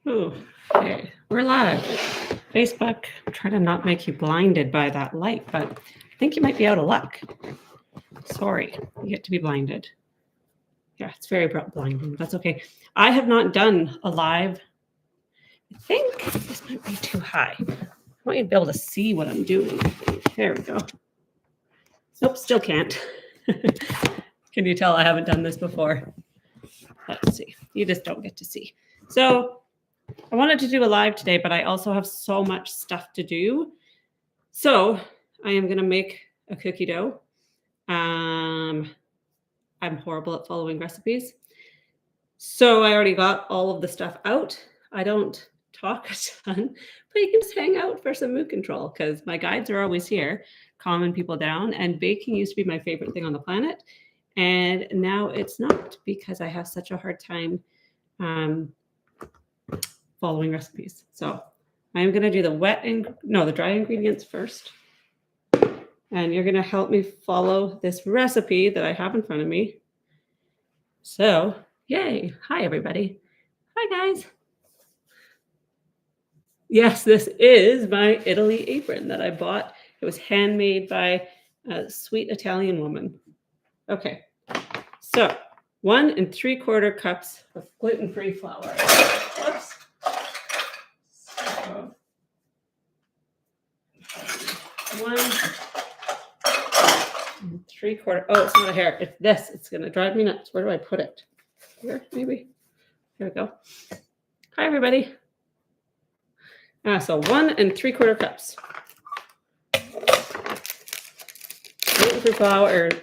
Ooh, okay, we're live. Facebook, try to not make you blinded by that light, but I think you might be out of luck. Sorry, you get to be blinded. Yeah, it's very blinding. That's okay. I have not done a live. I think this might be too high. I want you to be able to see what I'm doing. There we go. Nope, still can't. Can you tell I haven't done this before? Let's see. You just don't get to see. So I wanted to do a live today, but I also have so much stuff to do. So I am going to make a cookie dough. I'm horrible at following recipes. So I already got all of the stuff out. I don't talk a ton, but you can just hang out for some mood control because my guides are always here, calming people down. And baking used to be my favorite thing on the planet. And now it's not because I have such a hard time following recipes. So I'm going to do the dry ingredients first. And you're going to help me follow this recipe that I have in front of me. So, yay. Hi, everybody. Hi, guys. Yes, this is my Italy apron that I bought. It was handmade by a sweet Italian woman. Okay. So 1 3/4 cups of gluten-free flour. Whoops. So, 1 3/4. Oh, it's not a hair. It's this. It's going to drive me nuts. Where do I put it? Here, maybe. Here we go. Hi, everybody. So 1 3/4 cups. Gluten-free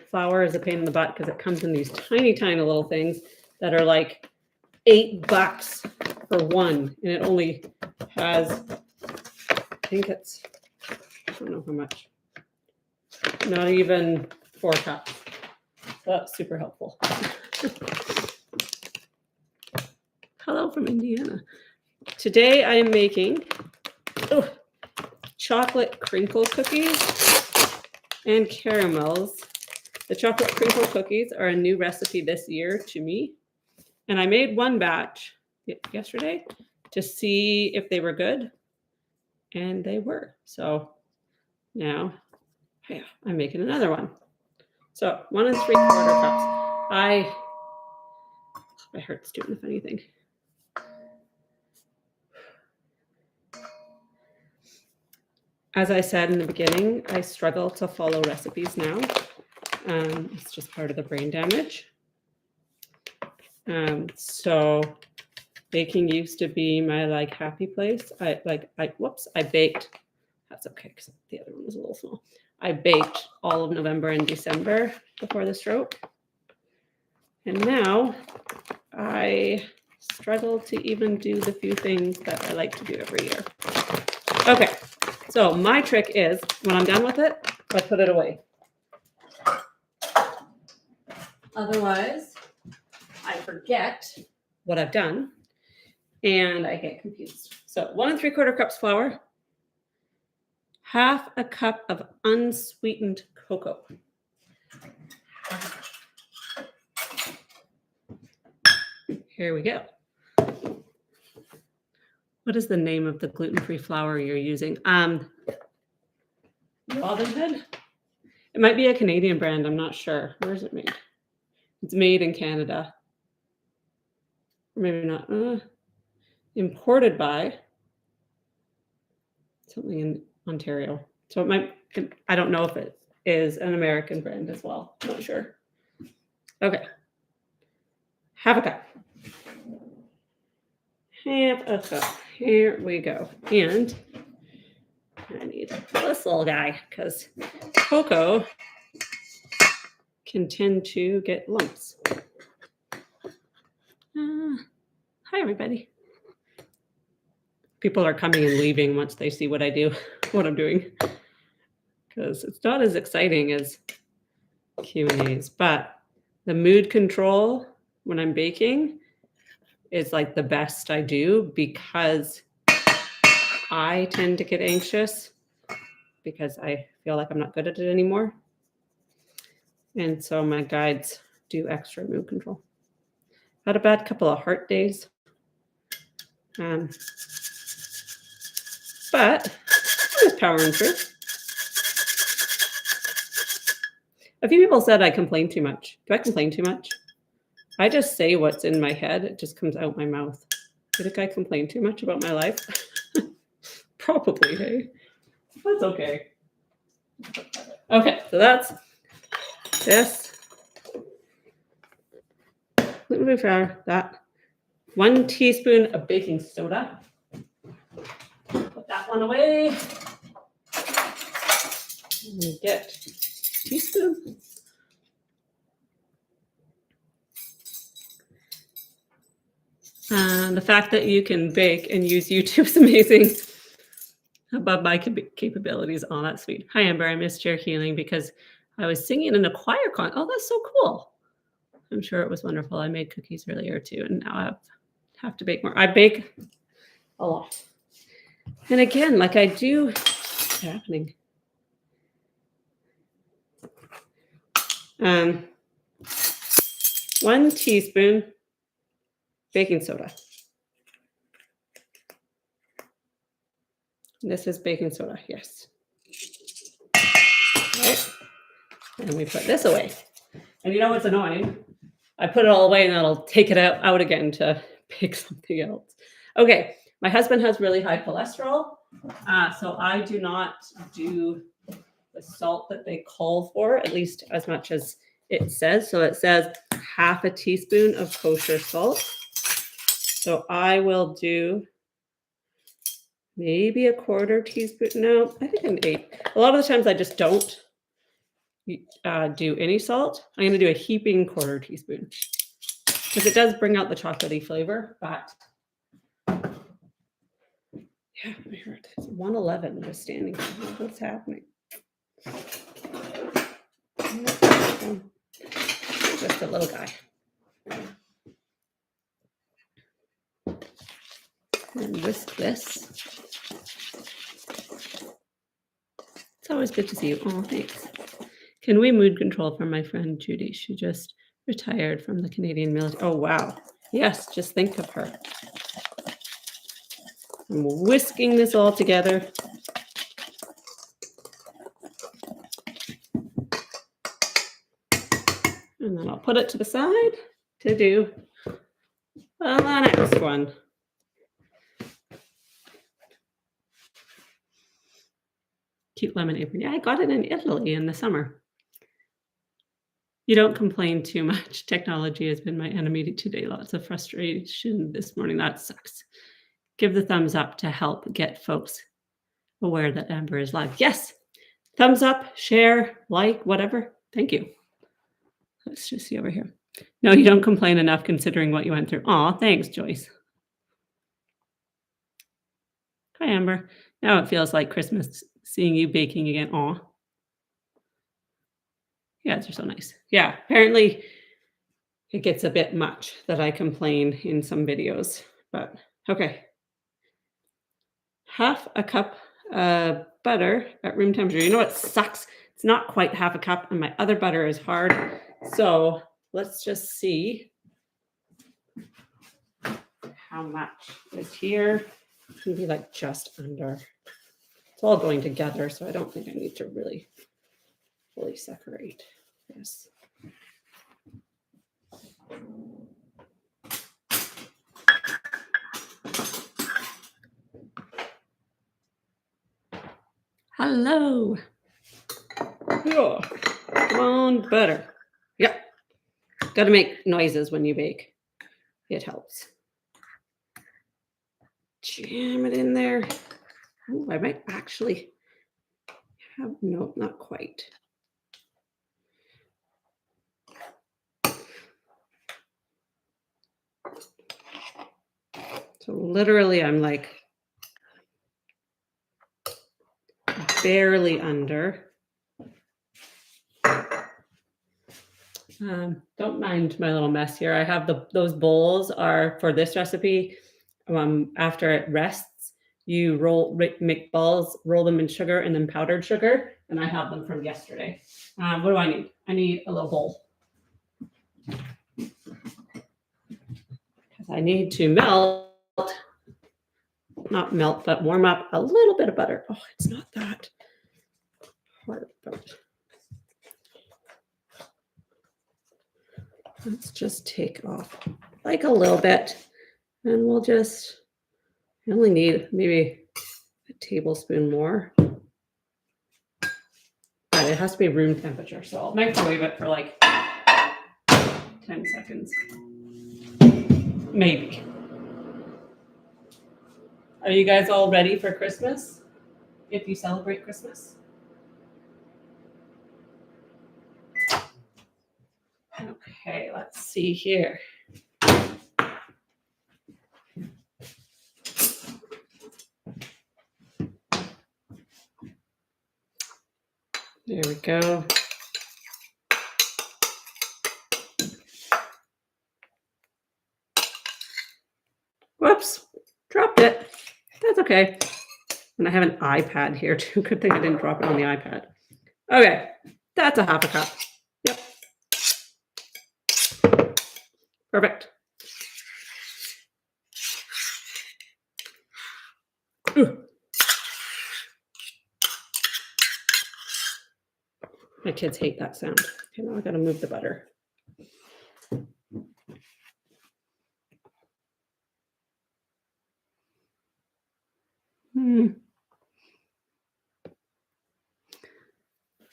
flour is a pain in the butt because it comes in these tiny, tiny little things that are like $8 for one, and it only has, I think it's, I don't know how much, not even 4 cups. So that's super helpful. Hello from Indiana. Today I am making chocolate crinkle cookies and caramels. The chocolate crinkle cookies are a new recipe this year to me. And I made one batch yesterday to see if they were good. And they were. So now I'm making another one. So 1 3/4 cups. My heart's doing the funny thing. As I said in the beginning, I struggle to follow recipes now. It's just part of the brain damage. So baking used to be my happy place. I baked. That's okay because the other one was a little small. I baked all of November and December before the stroke. And now I struggle to even do the few things that I like to do every year. Okay, so my trick is when I'm done with it, I put it away. Otherwise, I forget what I've done and I get confused. So 1 3/4 cups flour, 1/2 cup of unsweetened cocoa. Here we go. What is the name of the gluten-free flour you're using? Robin Hood? It might be a Canadian brand. I'm not sure. Where is it made? It's made in Canada. Or maybe not. Imported by something in Ontario. So it might, I don't know if it is an American brand as well. I'm not sure. Okay. 1/2 cup. 1/2 cup. Here we go. And I need this little guy because cocoa can tend to get lumps. Hi, everybody. People are coming and leaving once they see what I do, what I'm doing, because it's not as exciting as Q&As, but the mood control when I'm baking is like the best I do because I tend to get anxious because I feel like I'm not good at it anymore. And so my guides do extra mood control. Had a bad couple of heart days. But there's power in truth. A few people said I complain too much. Do I complain too much? I just say what's in my head. It just comes out my mouth. Do you think I complain too much about my life? Probably, hey? That's okay. Okay, so that's this. Let me for that. 1 teaspoon of baking soda. Put that one away. And get a teaspoon. The fact that you can bake and use YouTube is amazing. Above my capabilities. Oh, that's sweet. Hi, Amber. I missed your healing because I was singing in a choir con. Oh, that's so cool. I'm sure it was wonderful. I made cookies earlier too, and now I have to bake more. I bake a lot. And again, like I do, what's happening? 1 teaspoon baking soda. This is baking soda, yes. All right. And we put this away. And you know what's annoying? I put it all away and then I'll take it out again to bake something else. Okay, my husband has really high cholesterol, so I do not do the salt that they call for, at least as much as it says. So it says half a teaspoon of kosher salt. So I will do maybe a 1/4 teaspoon. No, I think an 1/8. A lot of the times I just don't do any salt. I'm going to do a heaping 1/4 teaspoon because it does bring out the chocolatey flavor. But yeah, I heard it's 111 just standing. What's happening? Just a little guy. And whisk this. It's always good to see you. Oh, thanks. Can we mood control for my friend Judy? She just retired from the Canadian military. Oh, wow. Yes, just think of her. I'm whisking this all together. And then I'll put it to the side to do the next one. Cute lemon apron. Yeah, I got it in Italy in the summer. You don't complain too much. Technology has been my enemy today. Lots of frustration this morning. That sucks. Give the thumbs up to help get folks aware that Amber is live. Yes. Thumbs up, share, like, whatever. Thank you. Let's just see over here. No, you don't complain enough considering what you went through. Aw, thanks, Joyce. Hi, Amber. Now it feels like Christmas seeing you baking again. Aw. You guys are so nice. Yeah, apparently it gets a bit much that I complain in some videos, but okay. 1/2 cup of butter at room temperature. You know what sucks? It's not quite 1/2 cup and my other butter is hard. So let's just see how much is here. It's gonna be like just under. It's all going together, so I don't think I need to really fully separate this. Hello. Yeah. Come on, butter. Yep. Got to make noises when you bake. It helps. Jam it in there. Ooh, I might actually have, no, not quite. So literally I'm like barely under. Don't mind my little mess here. I have those bowls are for this recipe. After it rests, you make balls, roll them in sugar and then powdered sugar. And I have them from yesterday. What do I need? I need a little bowl. Because I need to melt not melt, but warm up a little bit of butter. Oh, it's not that hard, but let's just take off like a little bit, and we'll just, I only need maybe a tablespoon more. But it has to be room temperature, so I'll microwave it for like 10 seconds. Maybe. Are you guys all ready for Christmas? If you celebrate Christmas? Okay, let's see here. There we go. Whoops, dropped it. That's okay. And I have an iPad here too. Good thing I didn't drop it on the iPad. Okay, that's a half a cup. Yep. Perfect. Ooh. My kids hate that sound. Okay, now I gotta move the butter.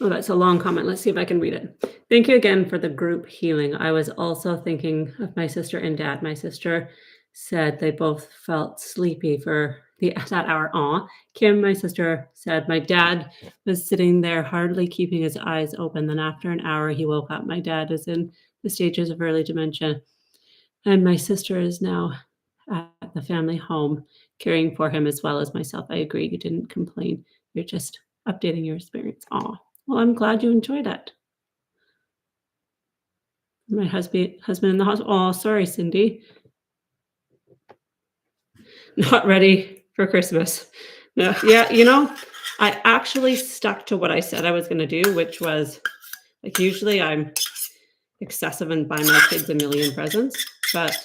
Oh, that's a long comment. Let's see if I can read it. Thank you again for the group healing. I was also thinking of my sister and dad. My sister said they both felt sleepy for that hour. Aw. Kim, my sister, said my dad was sitting there hardly keeping his eyes open. Then after an hour, he woke up. My dad is in the stages of early dementia. And my sister is now at the family home caring for him as well as myself. I agree. You didn't complain. You're just updating your experience. Aw. Well, I'm glad you enjoyed it. My husband in the hospital. Oh, sorry, Cindy. Not ready for Christmas. No, yeah, I actually stuck to what I said I was going to do, which was like usually I'm excessive and buy my kids a million presents, but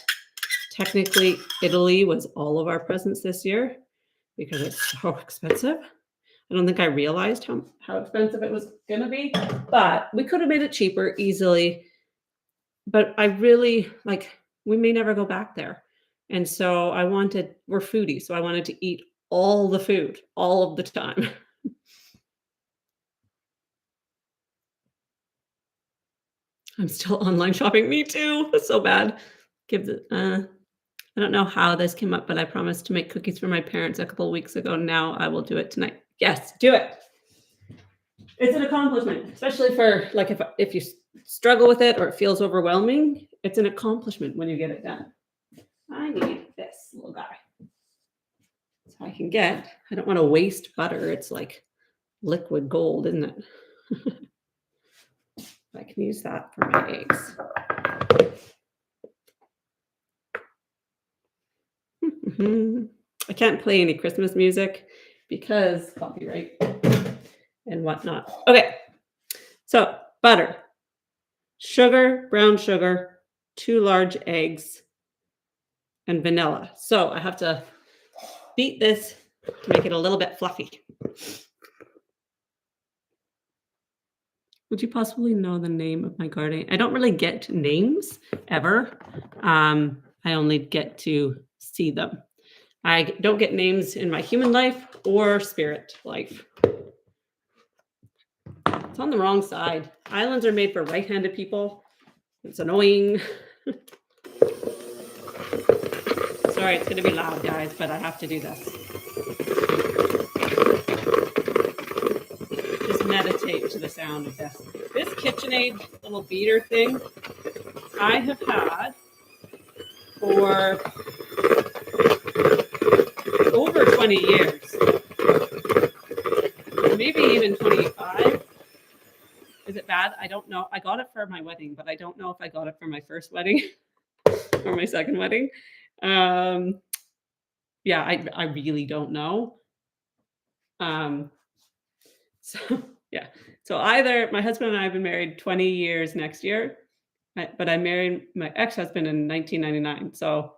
technically Italy was all of our presents this year because it's so expensive. I don't think I realized how expensive it was going to be, but we could have made it cheaper easily. But I really we may never go back there. And so we're foodies. So I wanted to eat all the food all of the time. I'm still online shopping. Me too. That's so bad. I don't know how this came up, but I promised to make cookies for my parents a couple of weeks ago. Now I will do it tonight. Yes, do it. It's an accomplishment, especially for if you struggle with it or it feels overwhelming. It's an accomplishment when you get it done. I need this little guy. So I don't want to waste butter. It's like liquid gold, isn't it? I can use that for my eggs. I can't play any Christmas music because copyright and whatnot. Okay, so butter, sugar, brown sugar, 2 large eggs, and vanilla. So I have to beat this to make it a little bit fluffy. Would you possibly know the name of my garden? I don't really get names ever. I only get to see them. I don't get names in my human life or spirit life. It's on the wrong side. Islands are made for right-handed people. It's annoying. Sorry, it's going to be loud, guys, but I have to do this. Just meditate to the sound of this. This KitchenAid little beater thing, I have had for over 20 years. Maybe even 25. Is it bad? I don't know. I got it for my wedding, but I don't know if I got it for my first wedding or my second wedding. Yeah, I really don't know. So either my husband and I have been married 20 years next year, but I married my ex-husband in 1999. So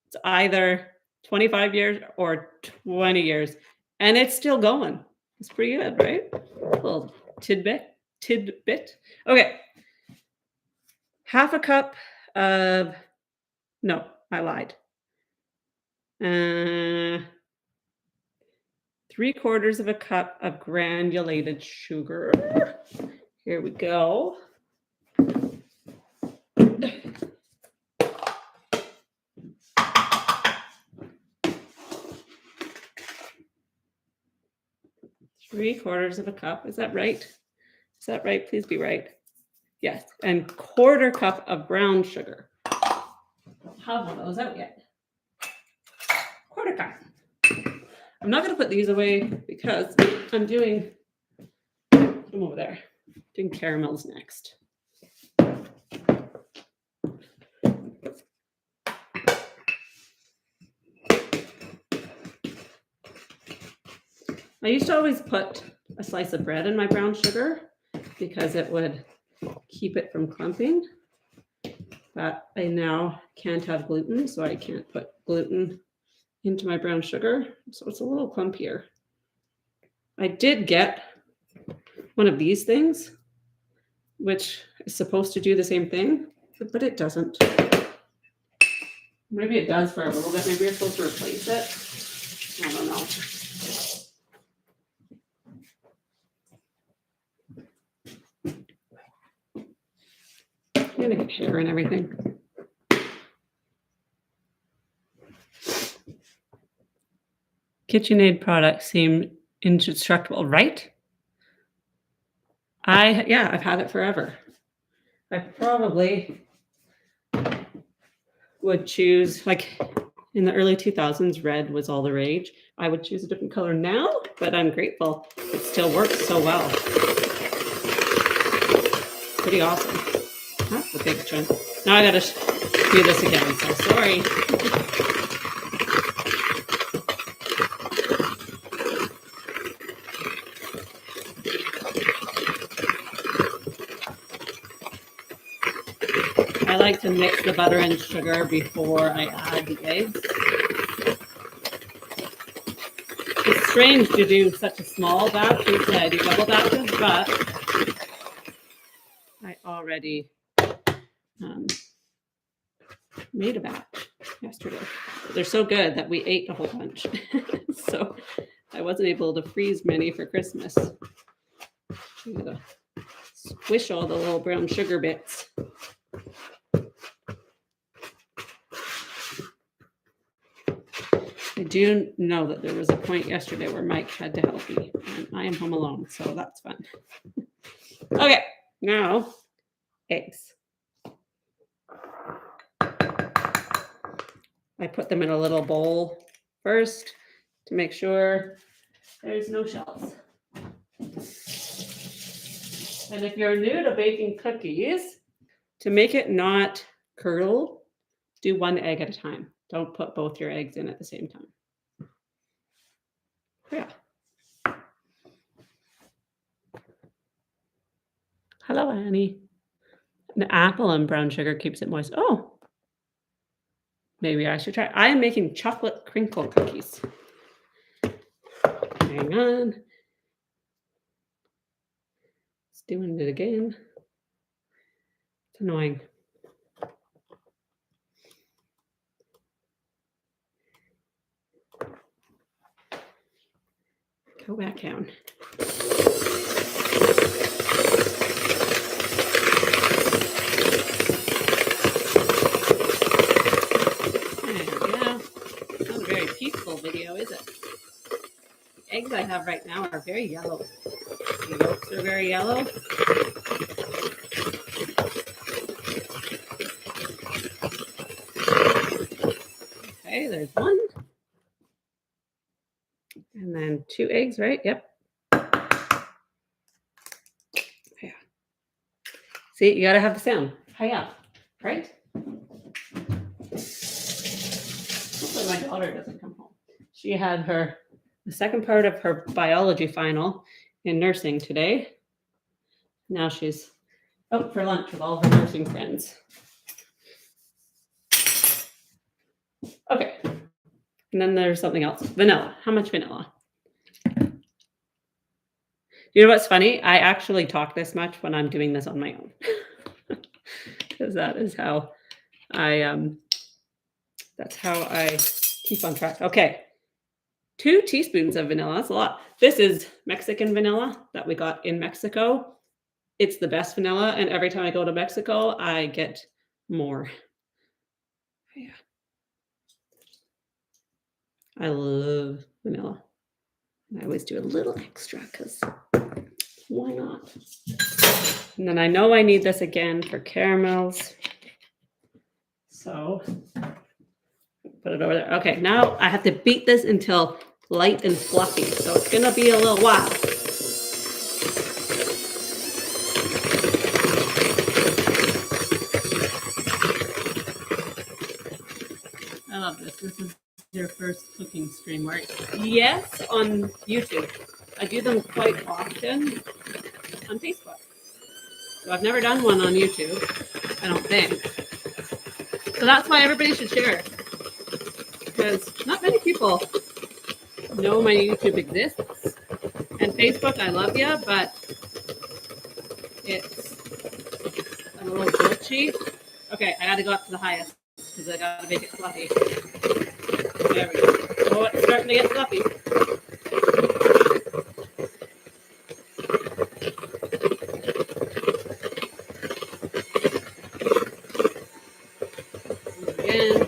it's either 25 years or 20 years, and it's still going. It's pretty good, right? A little tidbit. Okay. Half a cup of, no, I lied. 3/4 of a cup of granulated sugar. Here we go. Three-quarters of a cup. Is that right? Is that right? Please be right. Yes. And 1/4 cup of brown sugar. Don't have one of those out yet. 1/4 cup. I'm not going to put these away because I'm over there, doing caramels next. I used to always put a slice of bread in my brown sugar because it would keep it from clumping. But I now can't have gluten, so I can't put gluten into my brown sugar. So it's a little clumpier. I did get one of these things, which is supposed to do the same thing, but it doesn't. Maybe it does for a little bit. Maybe you're supposed to replace it. I don't know. I'm gonna get hair and everything. KitchenAid products seem indestructible, right? I've had it forever. I probably would choose, like in the early 2000s, red was all the rage. I would choose a different color now, but I'm grateful it still works so well. Pretty awesome. That's a big chunk. Now I gotta do this again, so sorry. I like to mix the butter and sugar before I add the eggs. It's strange to do such a small batch instead. I do double batches, but I already made a batch yesterday. They're so good that we ate a whole bunch. So I wasn't able to freeze many for Christmas. I'm gonna squish all the little brown sugar bits. I do know that there was a point yesterday where Mike had to help me, and I am home alone, so that's fun. Okay, now eggs. I put them in a little bowl first to make sure there's no shells. And if you're new to baking cookies, to make it not curdle, do one egg at a time. Don't put both your eggs in at the same time. Yeah. Hello, Annie. The apple and brown sugar keeps it moist. Oh, maybe I should try. I am making chocolate crinkle cookies. Hang on. It's doing it again. It's annoying. Go back down. There we go. It's not a very peaceful video, is it? The eggs I have right now are very yellow. The yolks are very yellow. Okay, there's one. And then 2 eggs, right? Yep. Yeah. See, you gotta have the sound. Hi-ya, right? Hopefully my daughter doesn't come home. She had the second part of her biology final in nursing today. Now she's out for lunch with all her nursing friends. Okay, And then there's something else. Vanilla. How much vanilla? You know what's funny? I actually talk this much when I'm doing this on my own. Because that is how that's how I keep on track. Okay. 2 teaspoons of vanilla. That's a lot. This is Mexican vanilla that we got in Mexico. It's the best vanilla. And every time I go to Mexico, I get more. Yeah. I love vanilla. I always do a little extra because why not? And then I know I need this again for caramels. So put it over there. Okay, now I have to beat this until light and fluffy. So it's going to be a little while. I love this. This is your first cooking stream, right? Yes, on YouTube. I do them quite often on Facebook. So I've never done one on YouTube, I don't think. So that's why everybody should share. Because not many people know my YouTube exists. And Facebook, I love you, but it's a little glitchy. Okay, I gotta go up to the highest because I gotta make it fluffy. There we go. Oh, it's starting to get fluffy. Again.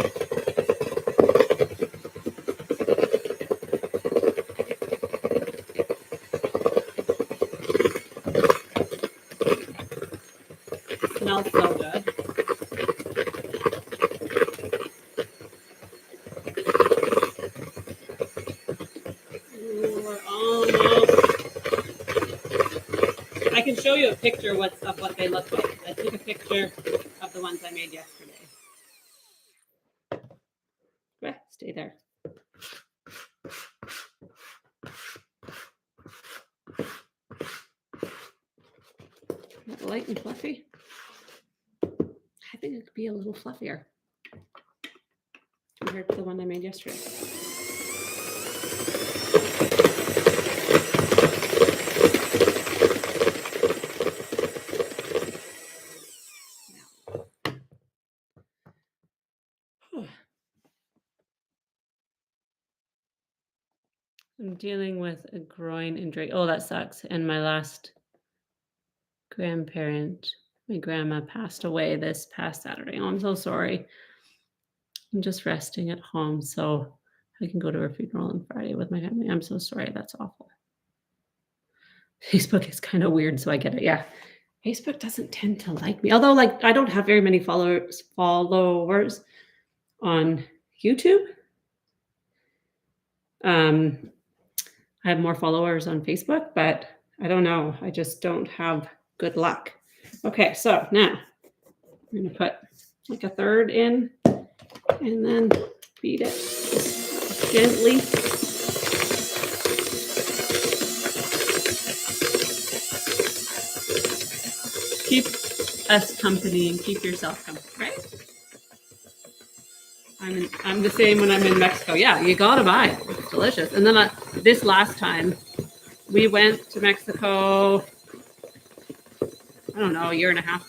Smells so good. We're almost. I can show you a picture of what they look like. I took a picture of the ones I made yesterday. Okay, stay there. Light and fluffy. I think it could be a little fluffier compared to the one I made yesterday. I'm dealing with a groin injury. Oh, that sucks. And my last grandparent, my grandma, passed away this past Saturday. Oh, I'm so sorry. I'm just resting at home so I can go to her funeral on Friday with my family. I'm so sorry. That's awful. Facebook is kind of weird, so I get it. Yeah. Facebook doesn't tend to like me. Although, like, I don't have very many followers on YouTube. I have more followers on Facebook, but I don't know. I just don't have good luck. Okay, so now I'm going to put like a third in and then beat it gently. Keep us company and keep yourself company, right? I'm the same when I'm in Mexico. Yeah, you gotta buy it. It's delicious. And then this last time, we went to Mexico, I don't know, a year and a half,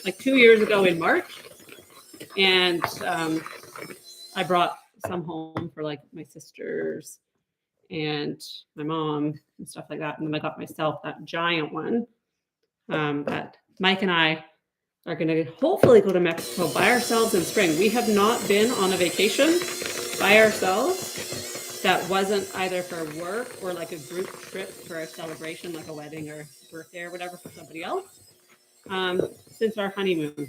like 2 years ago in March. And I brought some home for like my sisters and my mom and stuff like that. And then I got myself that giant one. But Mike and I are going to hopefully go to Mexico by ourselves in spring. We have not been on a vacation by ourselves that wasn't either for work or like a group trip for a celebration, like a wedding or birthday or whatever for somebody else, since our honeymoon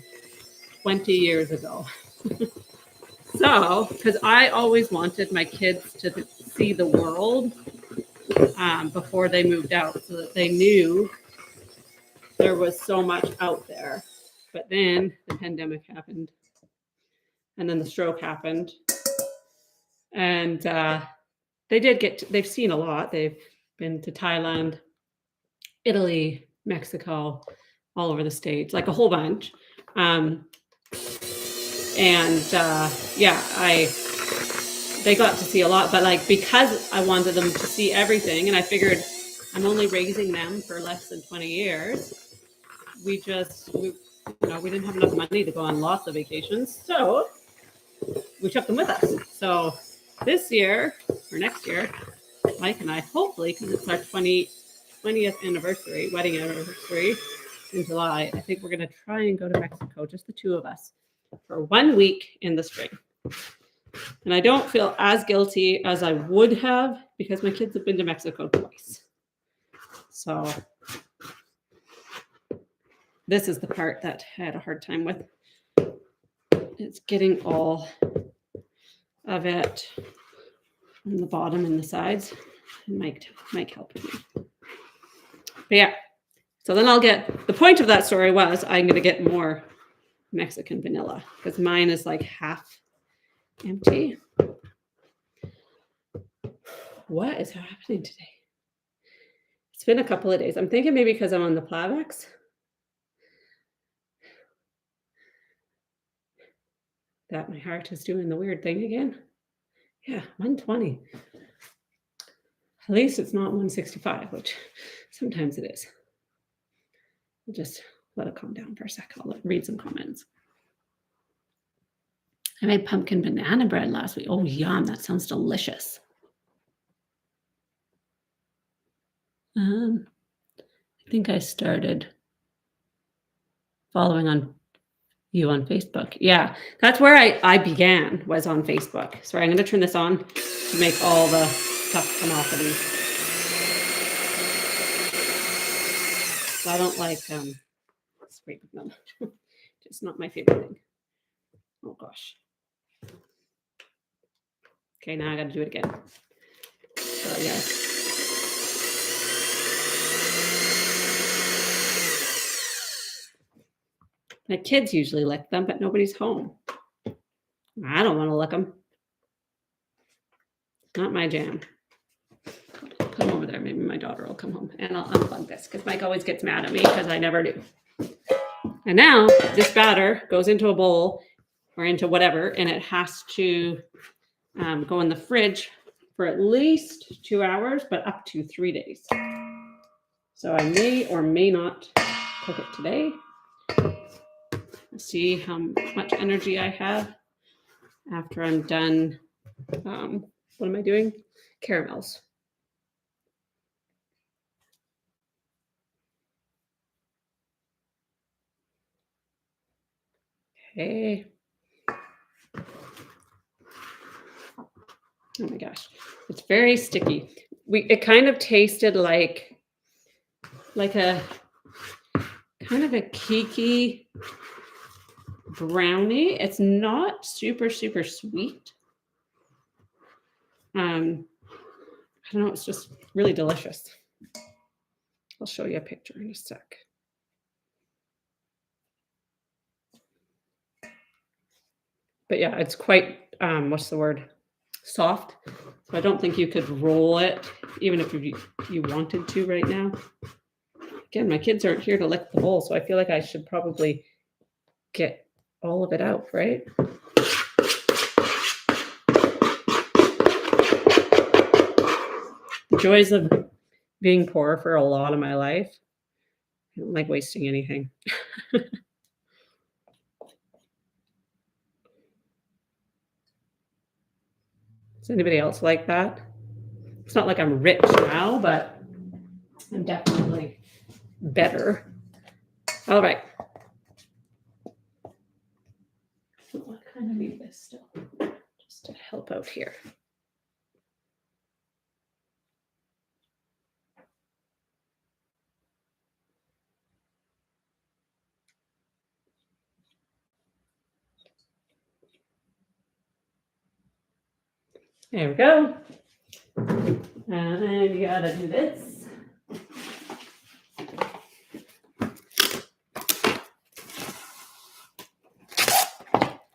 20 years ago. So, because I always wanted my kids to see the world before they moved out so that they knew there was so much out there. But then the pandemic happened and then the stroke happened. And they've seen a lot. They've been to Thailand, Italy, Mexico, all over the States, like a whole bunch. they got to see a lot, but like because I wanted them to see everything, and I figured I'm only raising them for less than 20 years. We didn't have enough money to go on lots of vacations, so we took them with us. So this year or next year, Mike and I, hopefully, because it's our 20th anniversary, wedding anniversary in July, I think we're going to try and go to Mexico, just the two of us, for 1 week in the spring. And I don't feel as guilty as I would have because my kids have been to Mexico twice. So this is the part that I had a hard time with. It's getting all of it on the bottom and the sides. And Mike helped me. But yeah, so then the point of that story was I'm going to get more Mexican vanilla because mine is like half empty. What is happening today? It's been a couple of days. I'm thinking maybe because I'm on the Plavix. That my heart is doing the weird thing again. Yeah, 120. At least it's not 165, which sometimes it is. I'll just let it calm down for a sec. I'll read some comments. I made pumpkin banana bread last week. Oh, yum. That sounds delicious. I think I started following on you on Facebook. Yeah, that's where I began, was on Facebook. Sorry, I'm going to turn this on to make all the stuff come off of these. So I don't like scraping them. Just not my favorite thing. Oh gosh. Okay, now I got to do it again. So yeah. My kids usually lick them, but nobody's home. I don't want to lick them. Not my jam. Come over there. Maybe my daughter will come home. And I'll unplug this because Mike always gets mad at me because I never do. And now this batter goes into a bowl or into whatever, and it has to go in the fridge for at least 2 hours, but up to 3 days. So I may or may not cook it today. See how much energy I have after I'm done. What am I doing? Caramels. Okay. Oh my gosh, it's very sticky. It kind of tasted like a kind of a cakey brownie. It's not super sweet. I don't know. It's just really delicious. I'll show you a picture in a sec. But yeah, it's quite what's the word? Soft. So I don't think you could roll it, even if you wanted to right now. Again, my kids aren't here to lick the bowl, so I feel like I should probably get all of it out, right? The joys of being poor for a lot of my life. I don't like wasting anything. Does anybody else like that? It's not like I'm rich now, but I'm definitely better. All right. I'll kind of leave this still, just to help out here. There we go. And then you gotta do this.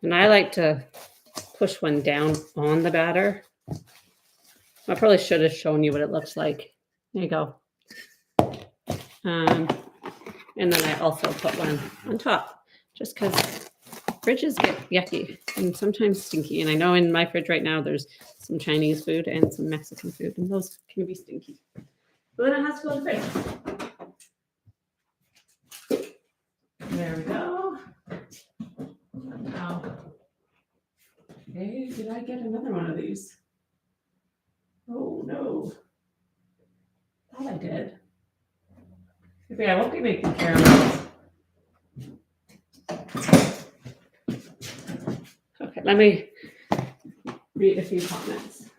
And I like to push one down on the batter. I probably should have shown you what it looks like. There you go. And then I also put one on top, just because fridges get yucky and sometimes stinky. And I know in my fridge right now there's some Chinese food and some Mexican food, and those can be stinky. But then it has to go in the fridge. There we go. Now, hey, did I get another one of these? Oh no. Thought I did. Okay, I won't be making caramels. Okay, let me read a few comments.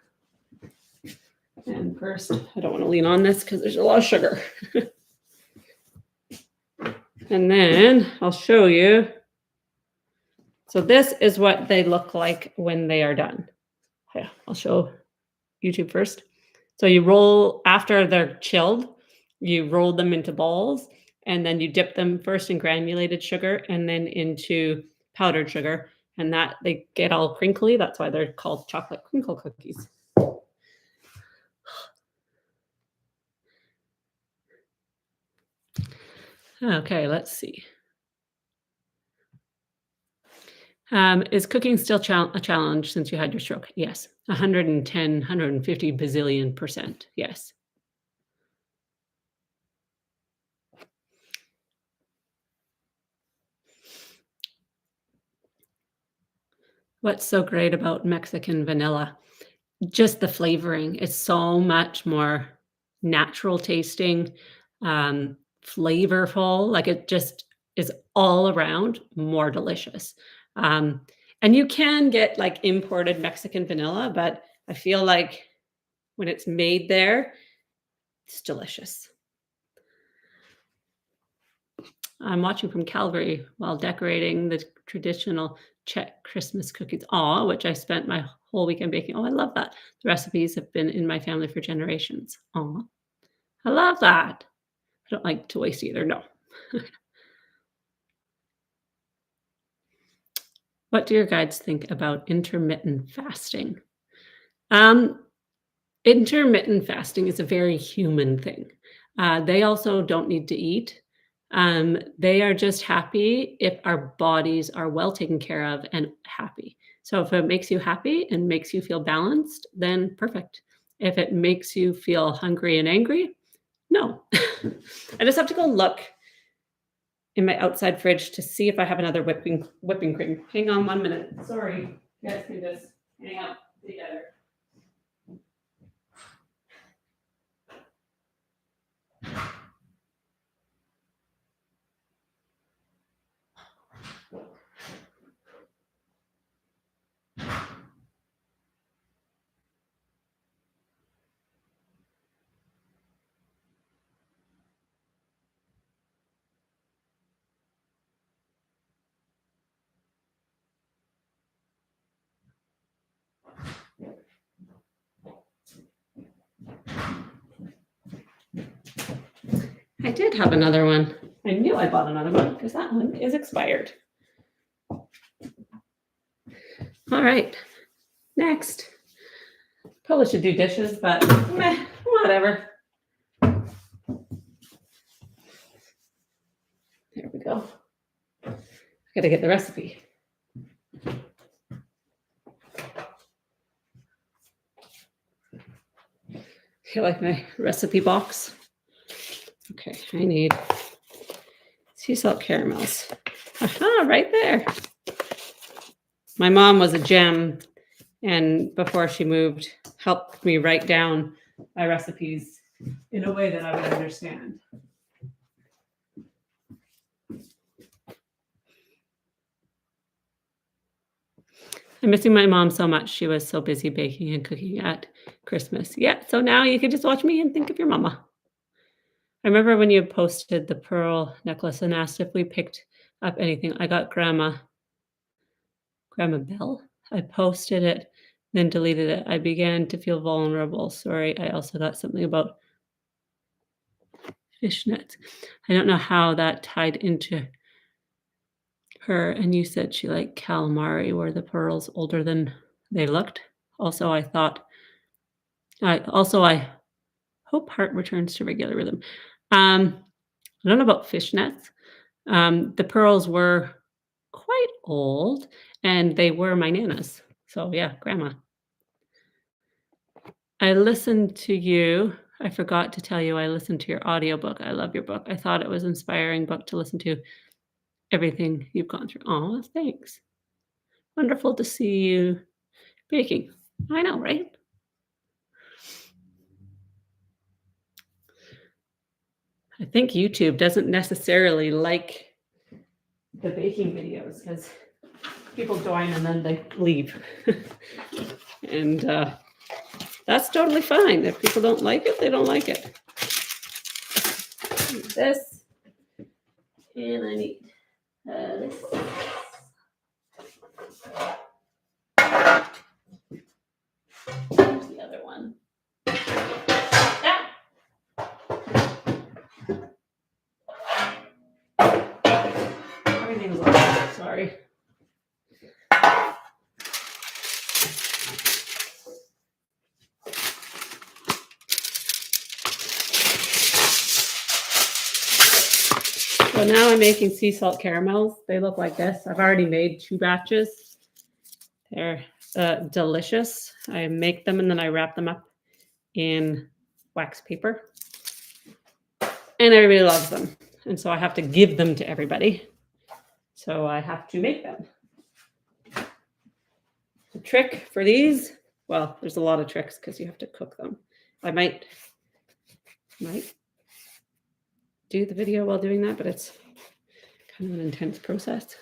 And first, I don't want to lean on this because there's a lot of sugar. And then I'll show you. So this is what they look like when they are done. Yeah, I'll show YouTube first. So you roll, after they're chilled, you roll them into balls, and then you dip them first in granulated sugar and then into powdered sugar. And that they get all crinkly. That's why they're called chocolate crinkle cookies. Okay, let's see. Is cooking still a challenge since you had your stroke? Yes. 110, 150 bazillion %. Yes. What's so great about Mexican vanilla? Just the flavoring. It's so much more natural tasting, flavorful. Like it just is all around more delicious. Um, and you can get like imported Mexican vanilla, but I feel like when it's made there, it's delicious. I'm watching from Calgary while decorating the traditional Czech Christmas cookies. Aw, which I spent my whole weekend baking. Oh, I love that. The recipes have been in my family for generations. Aw, I love that. I don't like to waste either. No. What do your guides think about intermittent fasting? Intermittent fasting is a very human thing. They also don't need to eat. They are just happy if our bodies are well taken care of and happy. So if it makes you happy and makes you feel balanced, then perfect. If it makes you feel hungry and angry, no. I just have to go look in my outside fridge to see if I have another whipping cream. Hang on 1 minute. Sorry. You guys can just hang out together. I did have another one. I knew I bought another one because that one is expired. All right, next. Probably should do dishes, but meh, whatever. There we go. I gotta get the recipe. Feel like my recipe box. Okay, I need sea salt caramels. Aha, right there. My mom was a gem, and before she moved, helped me write down my recipes in a way that I would understand. I'm missing my mom so much. She was so busy baking and cooking at Christmas. Yeah, so now you can just watch me and think of your mama. I remember when you posted the pearl necklace and asked if we picked up anything. I got Grandma Bell. I posted it, then deleted it. I began to feel vulnerable. Sorry. I also got something about fishnets. I don't know how that tied into her. And you said she liked calamari. Were the pearls older than they looked? Also, I hope heart returns to regular rhythm. I don't know about fishnets. The pearls were quite old, and they were my Nana's. So, yeah, grandma. I listened to you. I forgot to tell you I listened to your audiobook. I love your book. I thought it was an inspiring book to listen to everything you've gone through. Oh, thanks. Wonderful to see you baking. I know, right? I think YouTube doesn't necessarily like the baking videos because people join and then they leave. And that's totally fine. If people don't like it, they don't like it. I need this. And I need this. Here's the other one. Ah! Everything's off. Sorry. So now I'm making sea salt caramels. They look like this. I've already made 2 batches. They're delicious. I make them and then I wrap them up in wax paper. And everybody loves them. And so I have to give them to everybody. So I have to make them. The trick for these, well, there's a lot of tricks because you have to cook them. I might do the video while doing that, but it's kind of an intense process.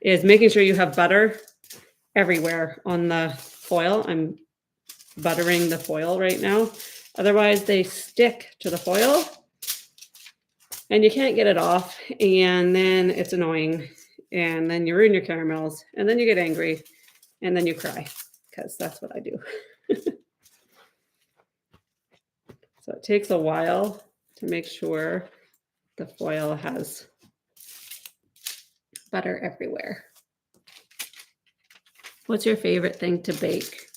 Is making sure you have butter everywhere on the foil. I'm buttering the foil right now. Otherwise, they stick to the foil and you can't get it off. And then it's annoying. And then you ruin your caramels. And then you get angry. And then you cry because that's what I do. So it takes a while to make sure the foil has butter everywhere. What's your favorite thing to bake?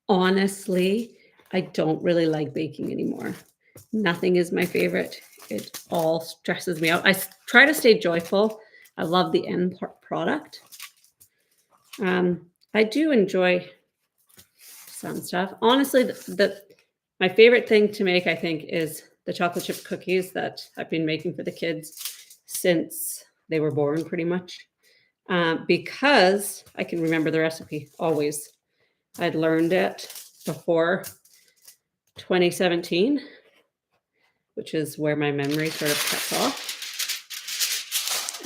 Honestly, I don't really like baking anymore. Nothing is my favorite. It all stresses me out. I try to stay joyful. I love the end product. I do enjoy some stuff. Honestly, my favorite thing to make, I think, is the chocolate chip cookies that I've been making for the kids since they were born, pretty much. Because I can remember the recipe always. I'd learned it before 2017, which is where my memory sort of cuts off.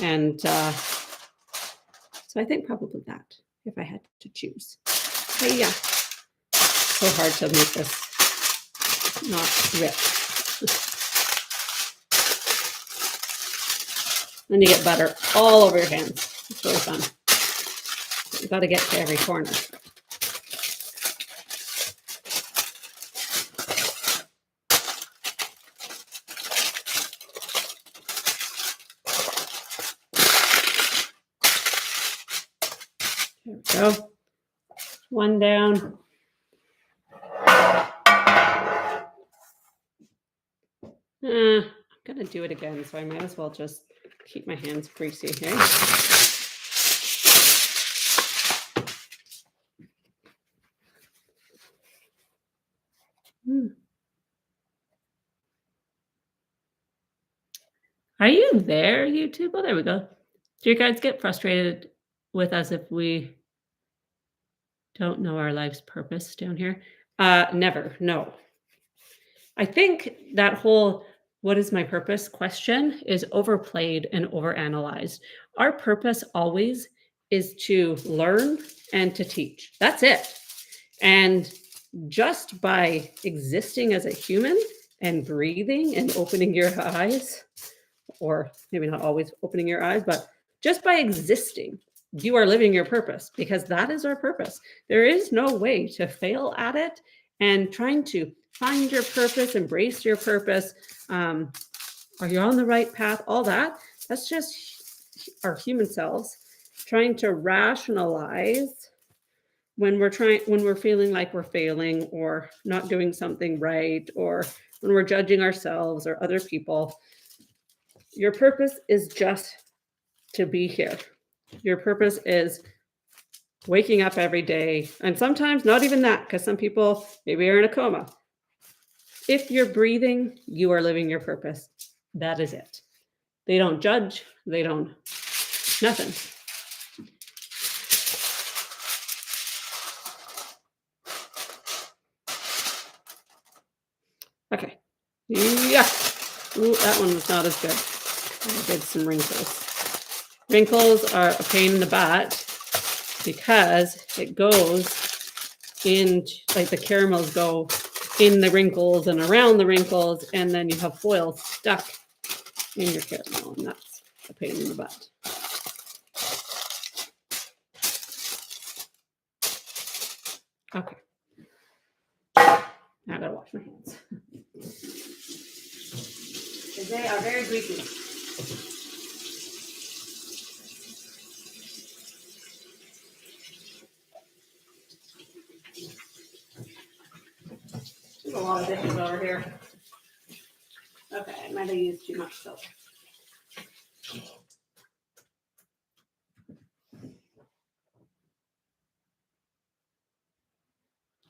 And so I think probably that, if I had to choose. But yeah, so hard to make this not rip. Then you get butter all over your hands. It's really fun. You've got to get to every corner. There we go. One down. I'm going to do it again, so I might as well just keep my hands greasy here. Are you there, YouTube? Oh, there we go. Do you guys get frustrated with us if we don't know our life's purpose down here? Never, no. I think that whole "what is my purpose" question is overplayed and overanalyzed. Our purpose always is to learn and to teach. That's it. And just by existing as a human and breathing and opening your eyes, or maybe not always opening your eyes, but just by existing, you are living your purpose because that is our purpose. There is no way to fail at it. And trying to find your purpose, embrace your purpose, are you on the right path? All that, that's just our human selves trying to rationalize when we're feeling like we're failing or not doing something right, or when we're judging ourselves or other people. Your purpose is just to be here. Your purpose is waking up every day, and sometimes not even that, because some people maybe are in a coma. If you're breathing, you are living your purpose. That is it. They don't judge. They don't, nothing. Okay. Yeah. Ooh, that one was not as good. I did some wrinkles. Wrinkles are a pain in the butt because it goes in, like the caramels go in the wrinkles and around the wrinkles, and then you have foil stuck in your caramel, and that's a pain in the butt. Okay. Now I gotta wash my hands. Because they are very greasy. There's a lot of dishes over here. Okay, I might have used too much soap.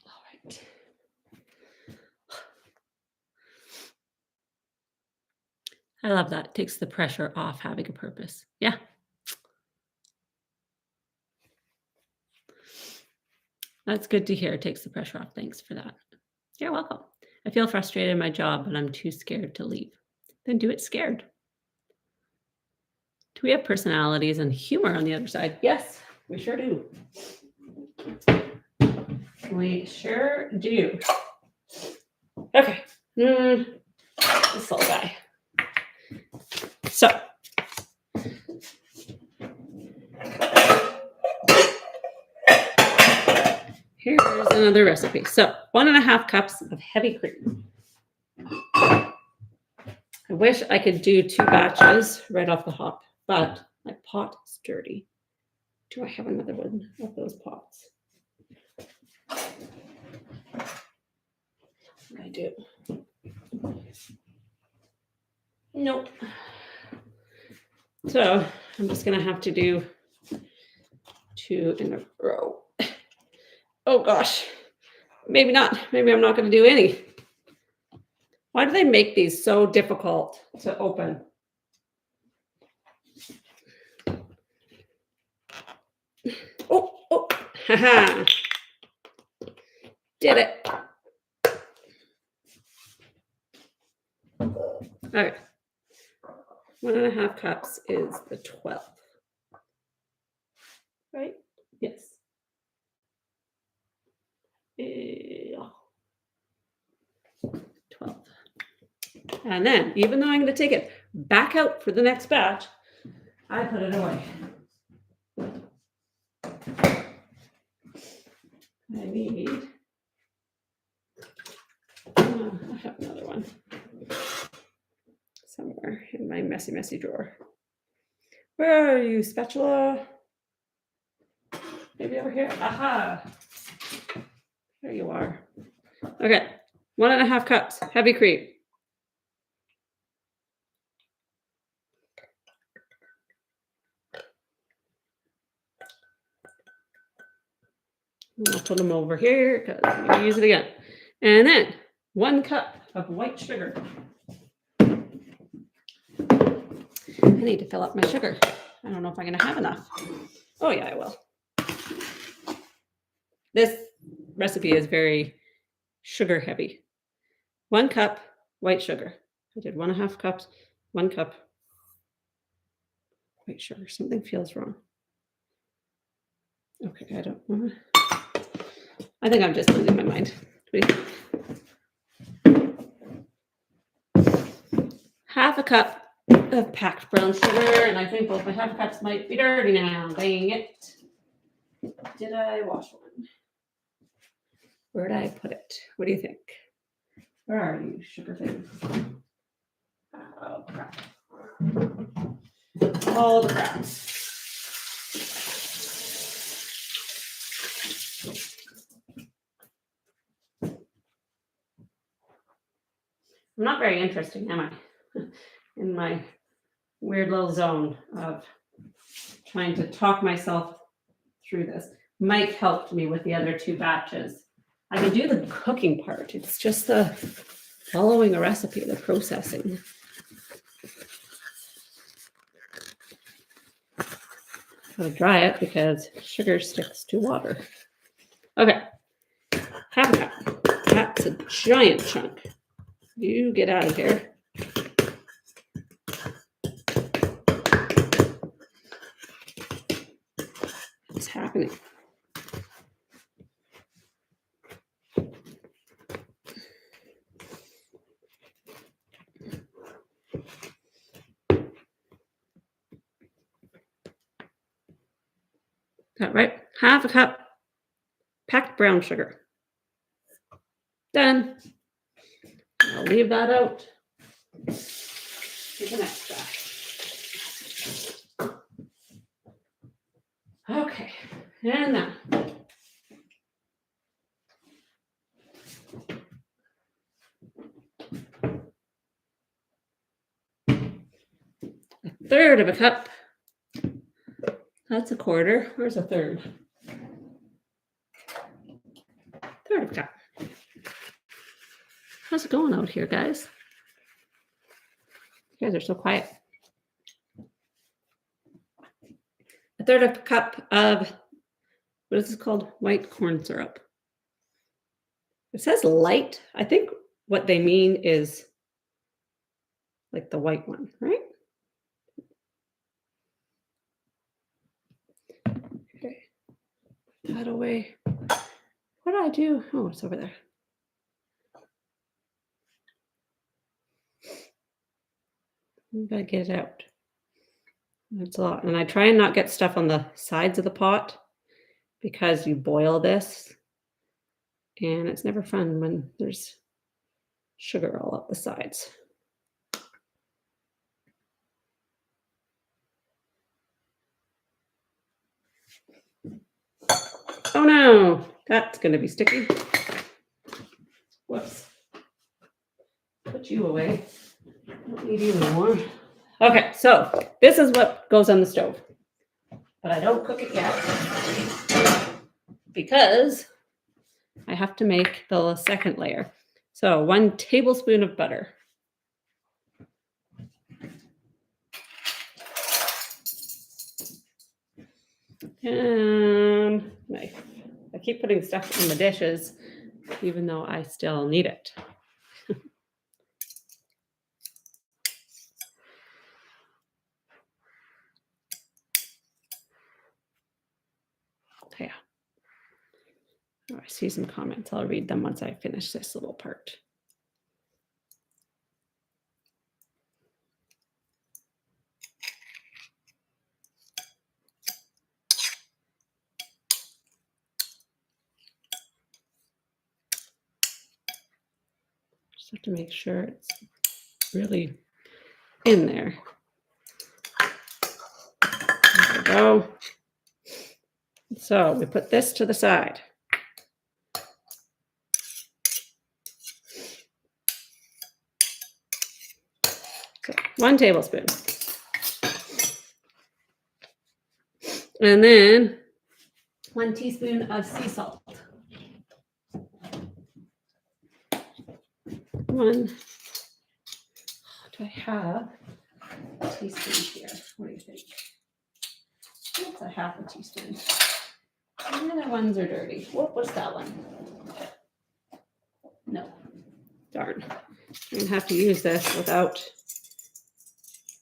All right. I love that. It takes the pressure off having a purpose. Yeah. That's good to hear. It takes the pressure off. Thanks for that. You're welcome. I feel frustrated in my job, but I'm too scared to leave. Then do it scared. Do we have personalities and humor on the other side? Yes, we sure do. We sure do. Okay. This little guy. So, here's another recipe. So, 1.5 cups of heavy cream. I wish I could do 2 batches right off the hop, but my pot is dirty. Do I have another one of those pots? I do. Nope. So I'm just going to have to do 2 in a row. Oh gosh. Maybe not. Maybe I'm not going to do any. Why do they make these so difficult to open? Oh, haha. Did it. Okay. 1.5 cups is the 12th. Right? Yes. 12. And then, even though I'm going to take it back out for the next batch, I put it away. I need, I have another one somewhere in my messy, messy drawer. Where are you, spatula? Maybe over here? Aha! There you are. Okay, 1.5 cups, heavy cream. I'll put them over here because I'm going to use it again. And then 1 cup of white sugar. I need to fill up my sugar. I don't know if I'm going to have enough. Oh, yeah, I will. This recipe is very sugar heavy. 1 cup white sugar. I did 1.5 cups, 1 cup white sugar. Something feels wrong. Okay, I don't want to. I think I'm just losing my mind. Wait. 1/2 cup of packed brown sugar, and I think both my 1/2 cups might be dirty now. Dang it. Did I wash one? Where did I put it? What do you think? Where are you, sugar thing? Oh, crap. All the crap. I'm not very interesting, am I? In my weird little zone of trying to talk myself through this. Mike helped me with the other 2 batches. I can do the cooking part. It's just the following a recipe, the processing. I'll dry it because sugar sticks to water. Okay, half a cup. That's a giant chunk. You get out of here. What's happening? That right? Half a cup packed brown sugar. Done. I'll leave that out. Here's the next batch. Okay, and now. A third of a cup. That's a quarter. Where's a third? Third of a cup. How's it going out here, guys? You guys are so quiet. A third of a cup of, what is this called? White corn syrup. It says light. I think what they mean is like the white one, right? Okay. That away. What did I do? Oh, it's over there. I'm gonna get it out. That's a lot. And I try and not get stuff on the sides of the pot because you boil this and it's never fun when there's sugar all up the sides. Oh no, that's gonna be sticky. Whoops. Put you away. Don't need you anymore. Okay, so this is what goes on the stove. But I don't cook it yet because I have to make the second layer. So 1 tablespoon of butter. And knife. I keep putting stuff in the dishes, even though I still need it. Yeah. Oh, I see some comments. I'll read them once I finish this little part. Just have to make sure it's really in there. There we go. So we put this to the side. So 1 tablespoon. And then 1 teaspoon of sea salt. 1. Do I have a teaspoon here? What do you think? That's a half a teaspoon. And the other ones are dirty. What was that one? No. Darn. I'm gonna have to use this without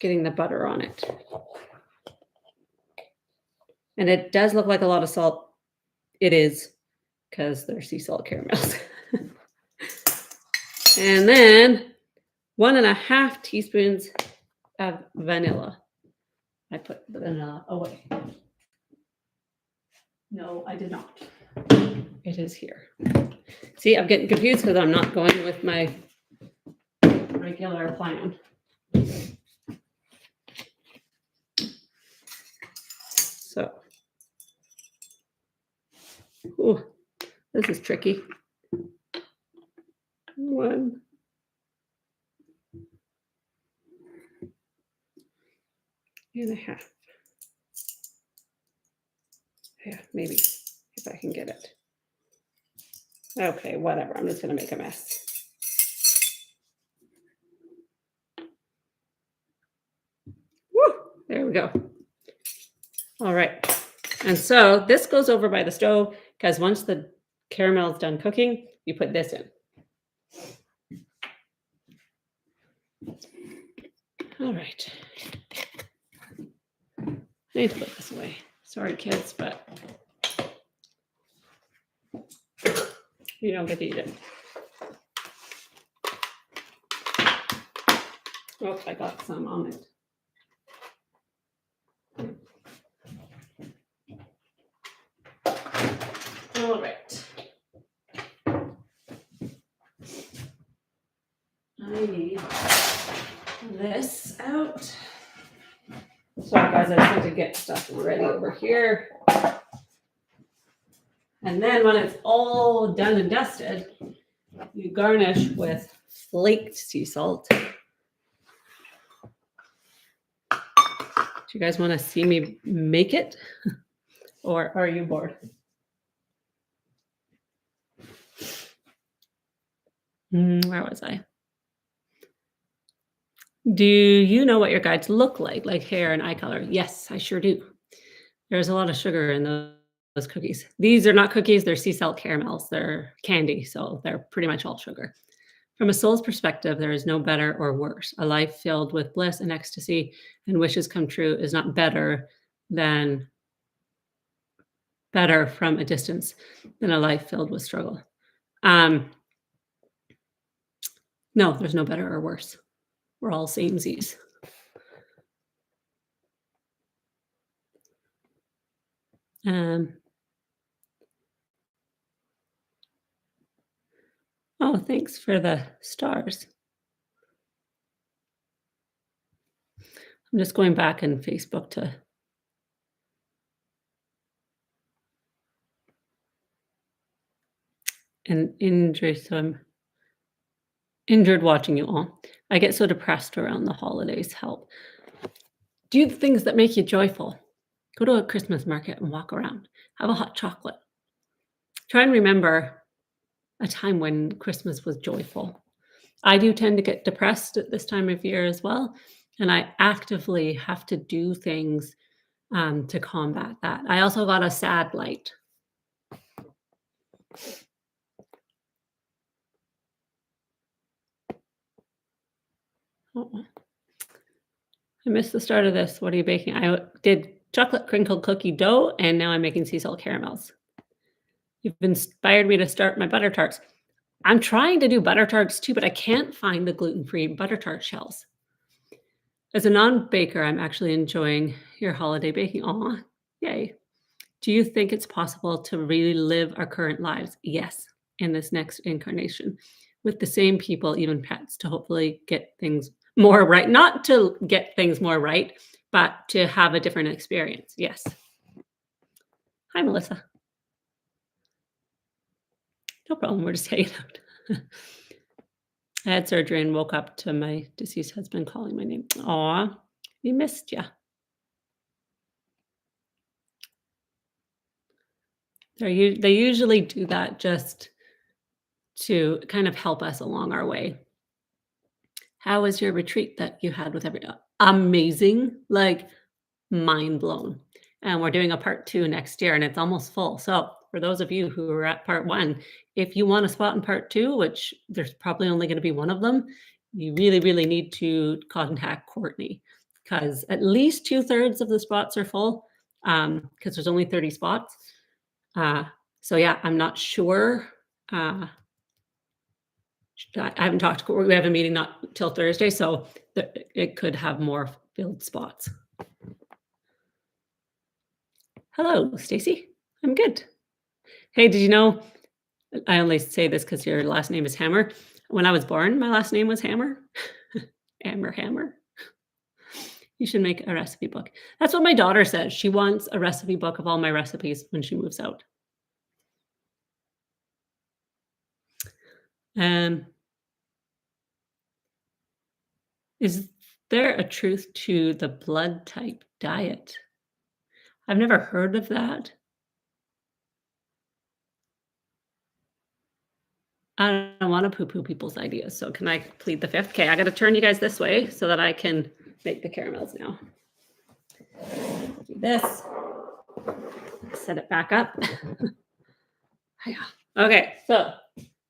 getting the butter on it. And it does look like a lot of salt. It is, because they're sea salt caramels. And then 1.5 teaspoons of vanilla. I put the vanilla away. No, I did not. It is here. See, I'm getting confused because I'm not going with my regular plan. So, ooh, this is tricky. 1. 3.5. Yeah, maybe if I can get it. Okay, whatever. I'm just going to make a mess. Woo! There we go. All right. And so this goes over by the stove because once the caramel is done cooking, you put this in. All right. I need to put this away. Sorry, kids, but you don't get to eat it. Oh, I got some on it. All right. I need this out. Sorry, guys, I just need to get stuff ready over here. And then when it's all done and dusted, you garnish with flaked sea salt. Do you guys want to see me make it? Or are you bored? Where was I? Do you know what your guides look like hair and eye color? Yes, I sure do. There's a lot of sugar in those cookies. These are not cookies, they're sea salt caramels. They're candy, so they're pretty much all sugar. From a soul's perspective, there is no better or worse. A life filled with bliss and ecstasy and wishes come true is not better from a distance than a life filled with struggle. No, there's no better or worse. We're all samesies. Oh, thanks for the stars. I'm just going back in Facebook to and injury, so I'm injured watching you all. I get so depressed around the holidays. Help. Do the things that make you joyful. Go to a Christmas market and walk around. Have a hot chocolate. Try and remember a time when Christmas was joyful. I do tend to get depressed at this time of year as well, and I actively have to do things to combat that. I also got a sad light. Oh, I missed the start of this. What are you baking? I did chocolate crinkle cookie dough, and now I'm making sea salt caramels. You've inspired me to start my butter tarts. I'm trying to do butter tarts too, but I can't find the gluten-free butter tart shells. As a non-baker, I'm actually enjoying your holiday baking. Aw, yay. Do you think it's possible to really live our current lives? Yes, in this next incarnation with the same people, even pets, to hopefully get things more right. Not to get things more right, but to have a different experience. Yes. Hi, Melissa. No problem. We're just hanging out. I had surgery and woke up to my deceased husband calling my name. Aw, we missed you. They usually do that just to kind of help us along our way. How was your retreat that you had with everyone? Amazing, like mind blown. And we're doing a part 2 next year and it's almost full. So for those of you who are at part 1, if you want a spot in part 2, which there's probably only going to be one of them, you really, really need to contact Courtney because at least 2/3 of the spots are full because there's only 30 spots. So yeah, I'm not sure. I haven't talked to Courtney. We have a meeting not till Thursday, so it could have more filled spots. Hello, Stacy. I'm good. Hey, did you know, I only say this because your last name is Hammer. When I was born, my last name was Hammer. Hammer. You should make a recipe book. That's what my daughter says. She wants a recipe book of all my recipes when she moves out. Is there a truth to the blood type diet? I've never heard of that. I don't want to poo-poo people's ideas, so can I plead the fifth? Okay, I got to turn you guys this way so that I can make the caramels now. Do this. Set it back up. Yeah. Okay, so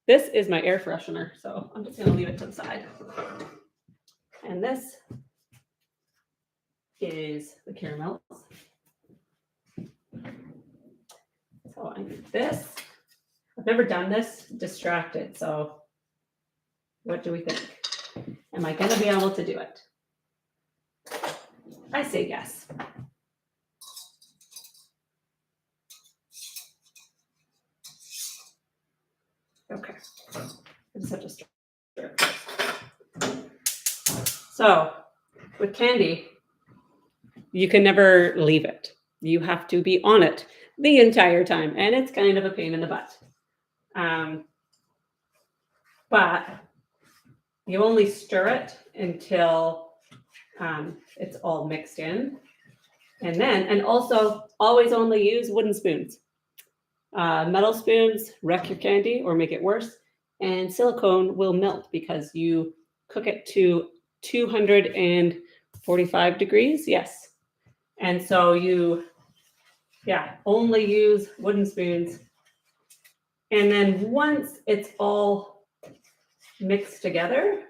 this is my air freshener, so I'm just going to leave it to the side. And this is the caramels. So I need this. I've never done this, distracted, so what do we think? Am I going to be able to do it? I say yes. Okay. I just have to stir it. So with candy, you can never leave it. You have to be on it the entire time, and it's kind of a pain in the butt. But you only stir it until it's all mixed in. And also always only use wooden spoons. Metal spoons wreck your candy or make it worse. And silicone will melt because you cook it to 245 degrees. Yes. And so you, only use wooden spoons. And then once it's all mixed together,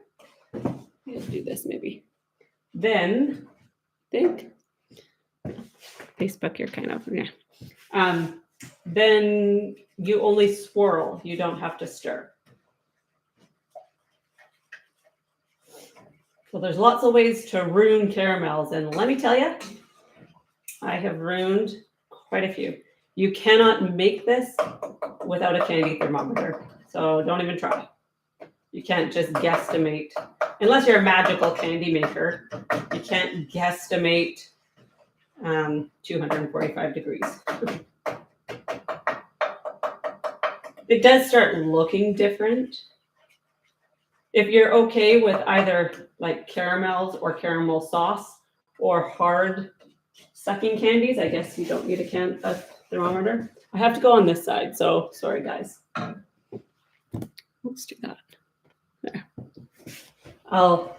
let's do this maybe. Then, Facebook, you're kind of, then you only swirl. You don't have to stir. So there's lots of ways to ruin caramels. And let me tell you, I have ruined quite a few. You cannot make this without a candy thermometer. So don't even try. You can't just guesstimate. Unless you're a magical candy maker, you can't guesstimate 245 degrees. It does start looking different. If you're okay with either like caramels or caramel sauce or hard sucking candies, I guess you don't need a thermometer. I have to go on this side, so sorry guys. Let's do that. There. I'll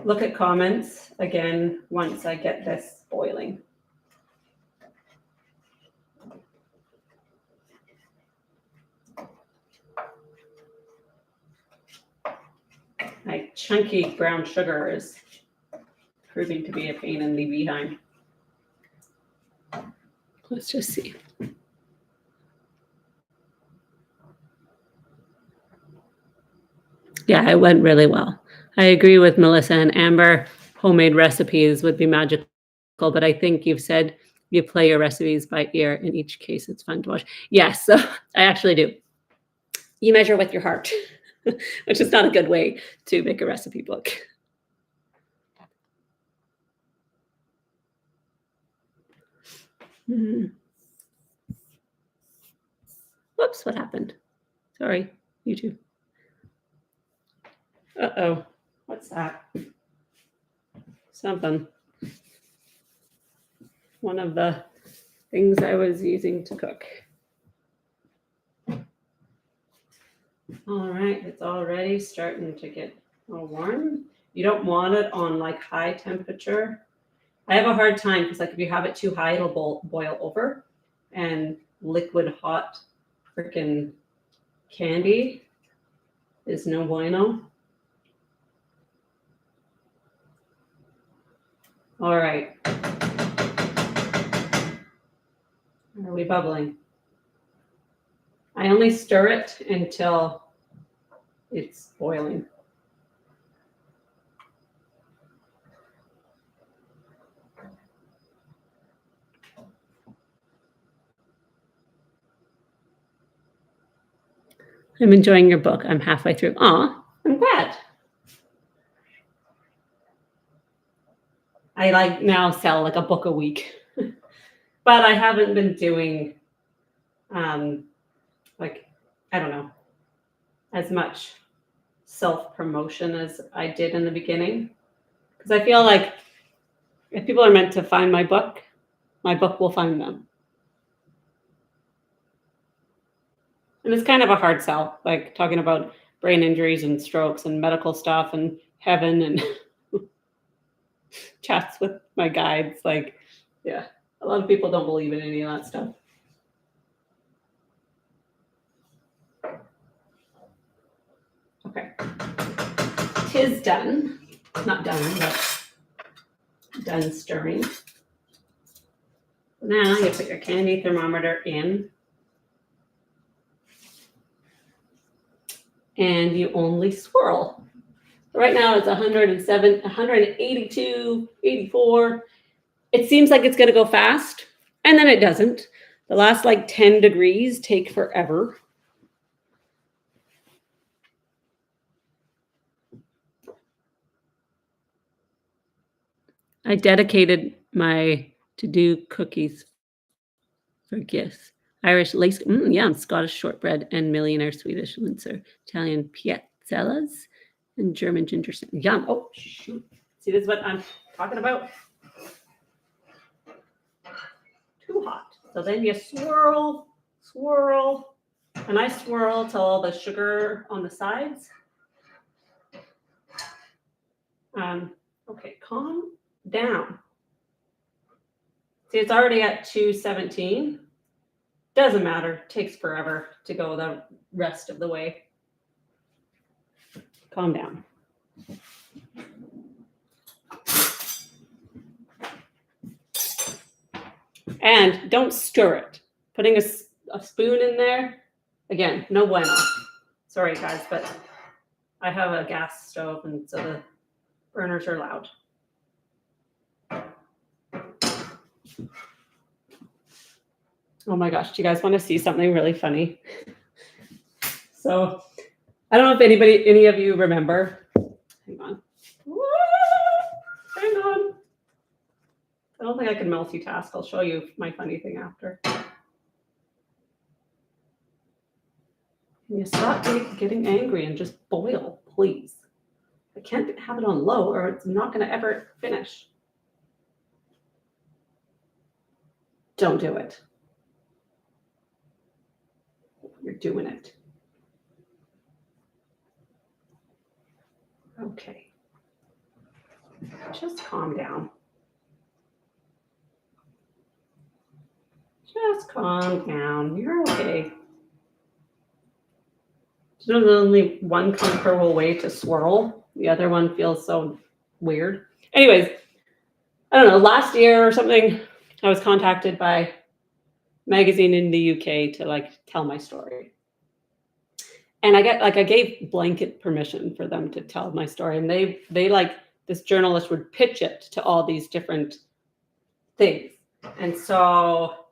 look at comments again once I get this boiling. My chunky brown sugar is proving to be a pain in the behind. Let's just see. Yeah, it went really well. I agree with Melissa and Amber. Homemade recipes would be magical, but I think you've said you play your recipes by ear. In each case, it's fun to watch. Yes, so I actually do. You measure with your heart, which is not a good way to make a recipe book. Whoops, what happened? Sorry, YouTube. Uh-oh, what's that? Something. One of the things I was using to cook. All right, it's already starting to get all warm. You don't want it on like high temperature. I have a hard time because like if you have it too high, it'll boil over, and liquid hot freaking candy is no bueno. All right. Are we bubbling? I only stir it until it's boiling. I'm enjoying your book. I'm halfway through. Aw, I'm glad. I like now sell like a book a week, but I haven't been doing like, I don't know, as much self-promotion as I did in the beginning. Because I feel like if people are meant to find my book will find them. And it's kind of a hard sell, like talking about brain injuries and strokes and medical stuff and heaven and chats with my guides. Like, yeah, a lot of people don't believe in any of that stuff. Okay. 'Tis done. Not done, but done stirring. Now you put your candy thermometer in. And you only swirl. Right now it's 107, 182, 84. It seems like it's going to go fast, and then it doesn't. The last like 10 degrees take forever. I dedicated my to-do cookies for gifts. Irish lace, yum, Scottish shortbread, and millionaire Swedish Linzer, Italian piazzellas, and German ginger snap. Yum. Oh, shoot. See, this is what I'm talking about. Too hot. So then you swirl, and I swirl till all the sugar on the sides. Okay, calm down. See, it's already at 217. Doesn't matter. Takes forever to go the rest of the way. Calm down. And don't stir it. Putting a spoon in there, again, no bueno. Sorry, guys, but I have a gas stove, and so the burners are loud. Oh my gosh, do you guys want to see something really funny? So, I don't know if any of you remember. Hang on. Hang on. I don't think I can multitask. I'll show you my funny thing after. Can you stop getting angry and just boil, please? I can't have it on low or it's not going to ever finish. Don't do it. You're doing it. Okay. Just calm down. Just calm down. You're okay. There's only one comfortable way to swirl. The other one feels so weird. Anyways, I don't know, last year or something, I was contacted by a magazine in the UK to like tell my story. And I gave blanket permission for them to tell my story. And they like, this journalist would pitch it to all these different things. And so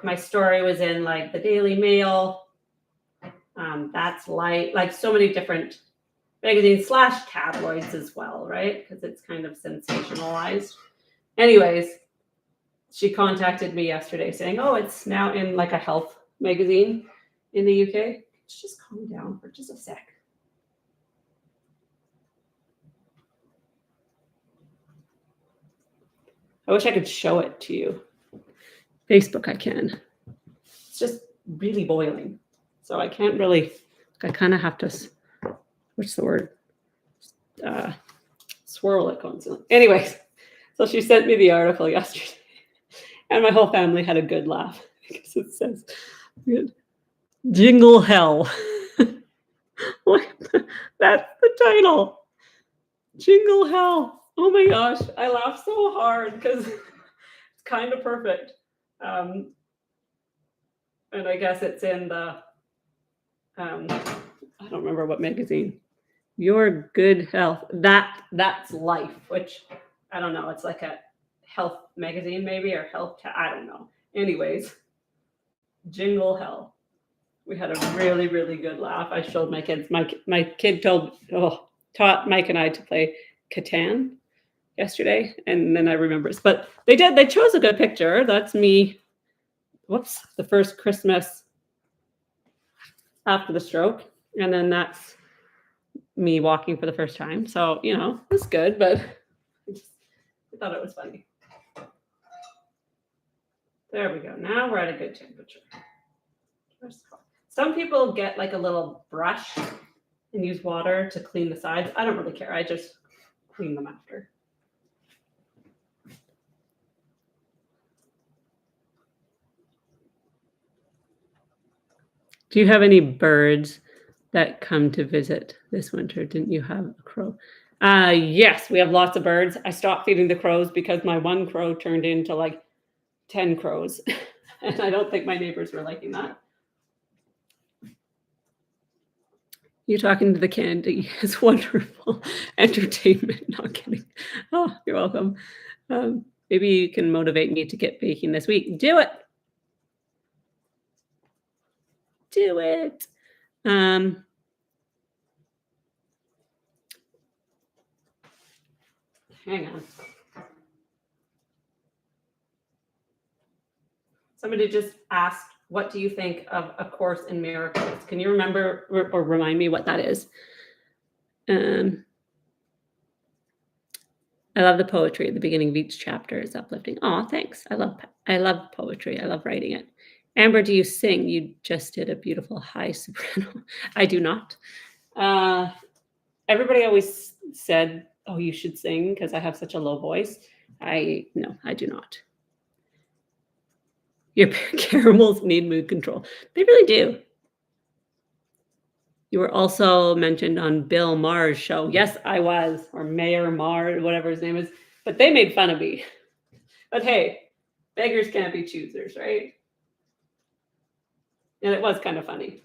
my story was in like the Daily Mail, That's Light, like so many different magazines / tabloids as well, right? Because it's kind of sensationalized. Anyways, she contacted me yesterday saying, oh, it's now in like a health magazine in the UK. Just calm down for just a sec. I wish I could show it to you. Facebook, I can. It's just really boiling. So I can't really, I kind of have to, what's the word? Swirl it constantly. Anyways, so she sent me the article yesterday. And my whole family had a good laugh because it says, Jingle Hell. That's the title. Jingle Hell. Oh my gosh. I laughed so hard because it's kind of perfect. And I guess it's in the, I don't remember what magazine. Your Good Health. That's Life, which I don't know. It's like a health magazine maybe, or health, I don't know. Anyways, Jingle Hell. We had a really, really good laugh. I showed my kids. My kid taught Mike and I to play Catan yesterday, and then I remember. But they chose a good picture. That's me. Whoops, the first Christmas after the stroke, and then that's me walking for the first time. So it's good. But I thought it was funny. There we go. Now we're at a good temperature. Some people get like a little brush and use water to clean the sides. I don't really care. I just clean them after. Do you have any birds that come to visit this winter? Didn't you have a crow? Yes, we have lots of birds. I stopped feeding the crows because my one crow turned into like 10 crows. And I don't think my neighbors were liking that. You talking to the candy is wonderful entertainment. Not kidding. Oh, you're welcome. Maybe you can motivate me to get baking this week. Do it. Do it. Hang on. Somebody just asked, what do you think of A Course in Miracles? Can you remember or remind me what that is? I love the poetry at the beginning of each chapter. It's uplifting. Oh, thanks. I love poetry. I love writing it. Amber, do you sing? You just did a beautiful high soprano. I do not. Everybody always said, oh, you should sing because I have such a low voice. No, I do not. Your caramels need mood control. They really do. You were also mentioned on Bill Maher's show. Yes, I was, or Mayor Maher, whatever his name is. But they made fun of me. But hey, beggars can't be choosers, right? And it was kind of funny.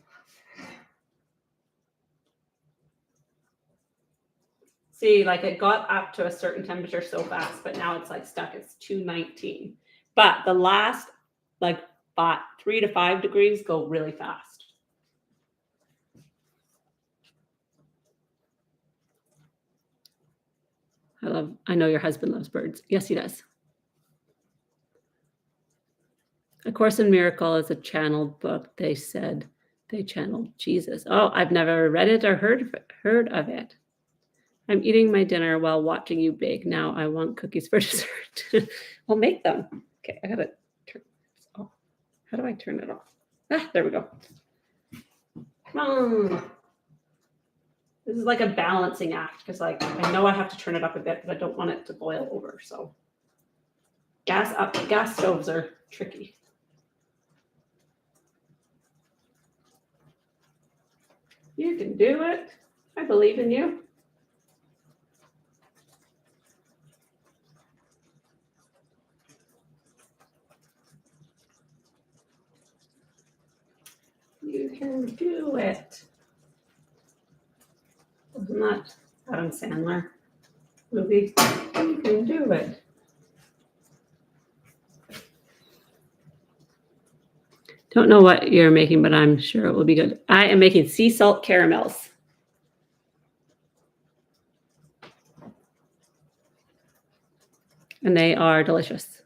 See, like it got up to a certain temperature so fast, but now it's like stuck. It's 219. But the last like 3 to 5 degrees go really fast. I know your husband loves birds. Yes, he does. A Course in Miracle is a channeled book. They said they channeled Jesus. Oh, I've never read it or heard of it. I'm eating my dinner while watching you bake. Now I want cookies for dessert. Well, make them. Okay, I gotta turn this off. How do I turn it off? There we go. Come on. This is like a balancing act because like I know I have to turn it up a bit, but I don't want it to boil over. So gas stoves are tricky. You can do it. I believe in you. You can do it. Wasn't that Adam Sandler movie? You can do it. Don't know what you're making, but I'm sure it will be good. I am making sea salt caramels. And they are delicious.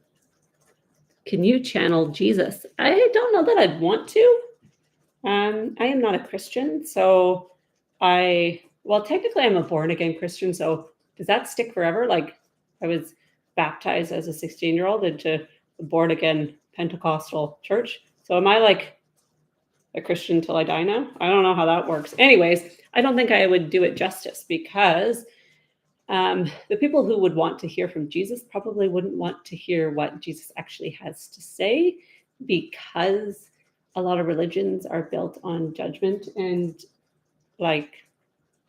Can you channel Jesus? I don't know that I'd want to. I am not a Christian, so technically I'm a born again Christian. So does that stick forever? Like I was baptized as a 16-year-old into the born again Pentecostal church. So am I like a Christian till I die now? I don't know how that works. Anyways, I don't think I would do it justice because the people who would want to hear from Jesus probably wouldn't want to hear what Jesus actually has to say because a lot of religions are built on judgment and like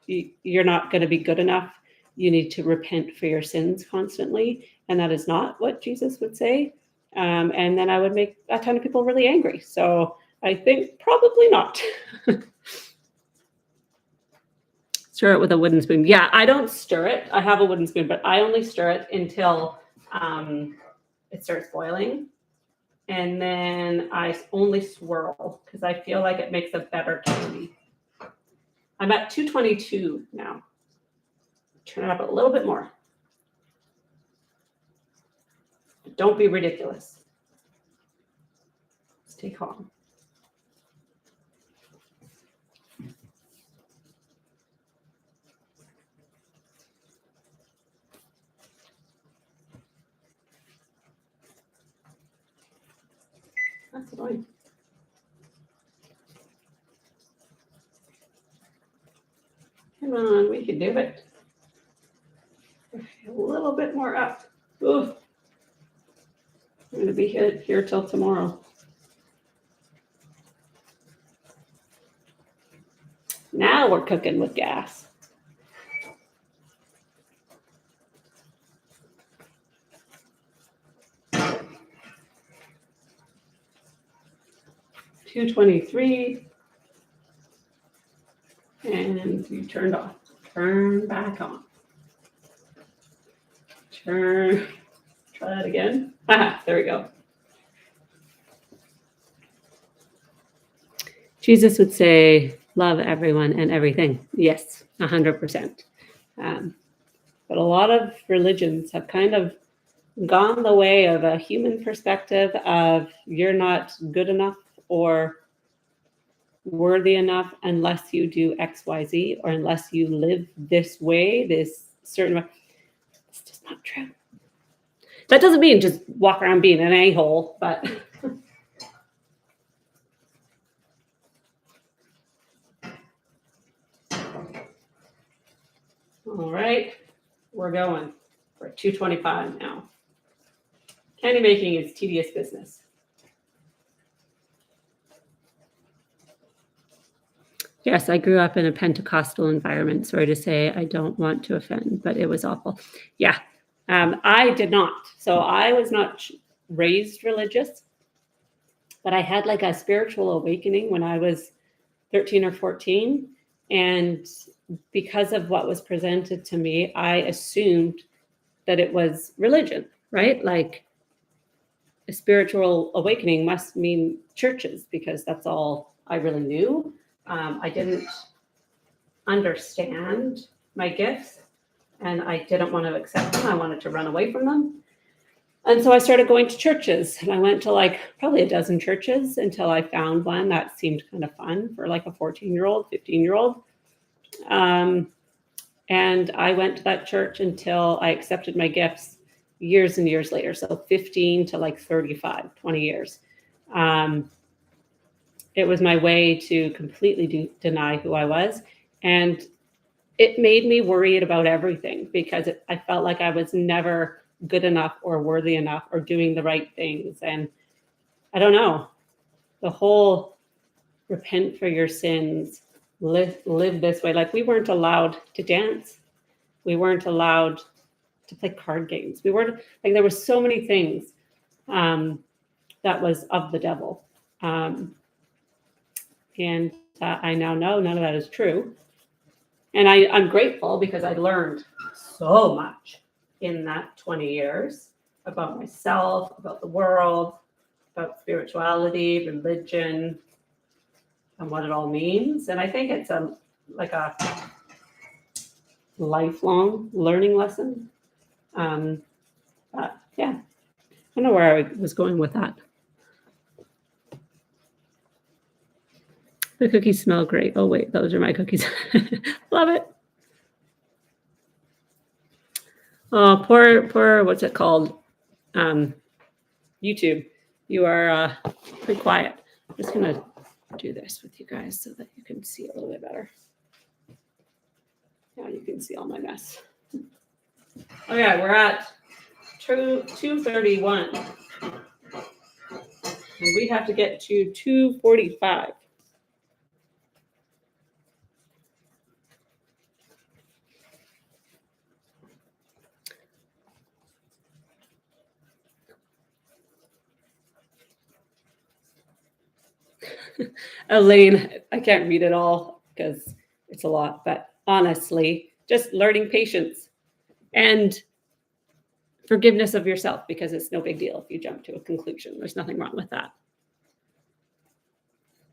you're not going to be good enough. You need to repent for your sins constantly. And that is not what Jesus would say. And then I would make a ton of people really angry. So I think probably not. Stir it with a wooden spoon. Yeah, I don't stir it. I have a wooden spoon, but I only stir it until it starts boiling. And then I only swirl because I feel like it makes a better candy. I'm at 222 now. Turn it up a little bit more. Don't be ridiculous. Stay calm. going. Come on, we can do it. A little bit more up. Ooh. I'm going to be here till tomorrow. Now we're cooking with gas. $223. And you turned off. Turn back on. Turn. Try that again. Aha, there we go. Jesus would say, love everyone and everything. Yes, 100%. But a lot of religions have kind of gone the way of a human perspective of you're not good enough or worthy enough unless you do X, Y, Z, or unless you live this way, this certain way. It's just not true. That doesn't mean just walk around being an a-hole, but all right, we're going. We're at 225 now. Candy making is tedious business. Yes, I grew up in a Pentecostal environment. Sorry to say, I don't want to offend, but it was awful. Yeah, I did not. So I was not raised religious, but I had like a spiritual awakening when I was 13 or 14. And because of what was presented to me, I assumed that it was religion, right? Like a spiritual awakening must mean churches because that's all I really knew. I didn't understand my gifts and I didn't want to accept them. I wanted to run away from them. And so I started going to churches and I went to like probably a dozen churches until I found one that seemed kind of fun for like a 14-year-old, 15-year-old. And I went to that church until I accepted my gifts years and years later. So 15 to like 35, 20 years. It was my way to completely deny who I was. And it made me worried about everything because I felt like I was never good enough or worthy enough or doing the right things. And I don't know, the whole repent for your sins, live this way. Like we weren't allowed to dance. We weren't allowed to play card games. We weren't like, there were so many things that was of the devil. And I now know none of that is true. And I'm grateful because I learned so much in that 20 years about myself, about the world, about spirituality, religion, and what it all means. And I think it's a lifelong learning lesson. But yeah, I don't know where I was going with that. The cookies smell great. Oh, wait, those are my cookies. Love it. Oh, poor, what's it called? YouTube. You are pretty quiet. I'm just going to do this with you guys so that you can see a little bit better. Now you can see all my mess. Okay, we're at 231. And we have to get to 245. Elaine, I can't read it all because it's a lot, but honestly, just learning patience and forgiveness of yourself because it's no big deal if you jump to a conclusion. There's nothing wrong with that.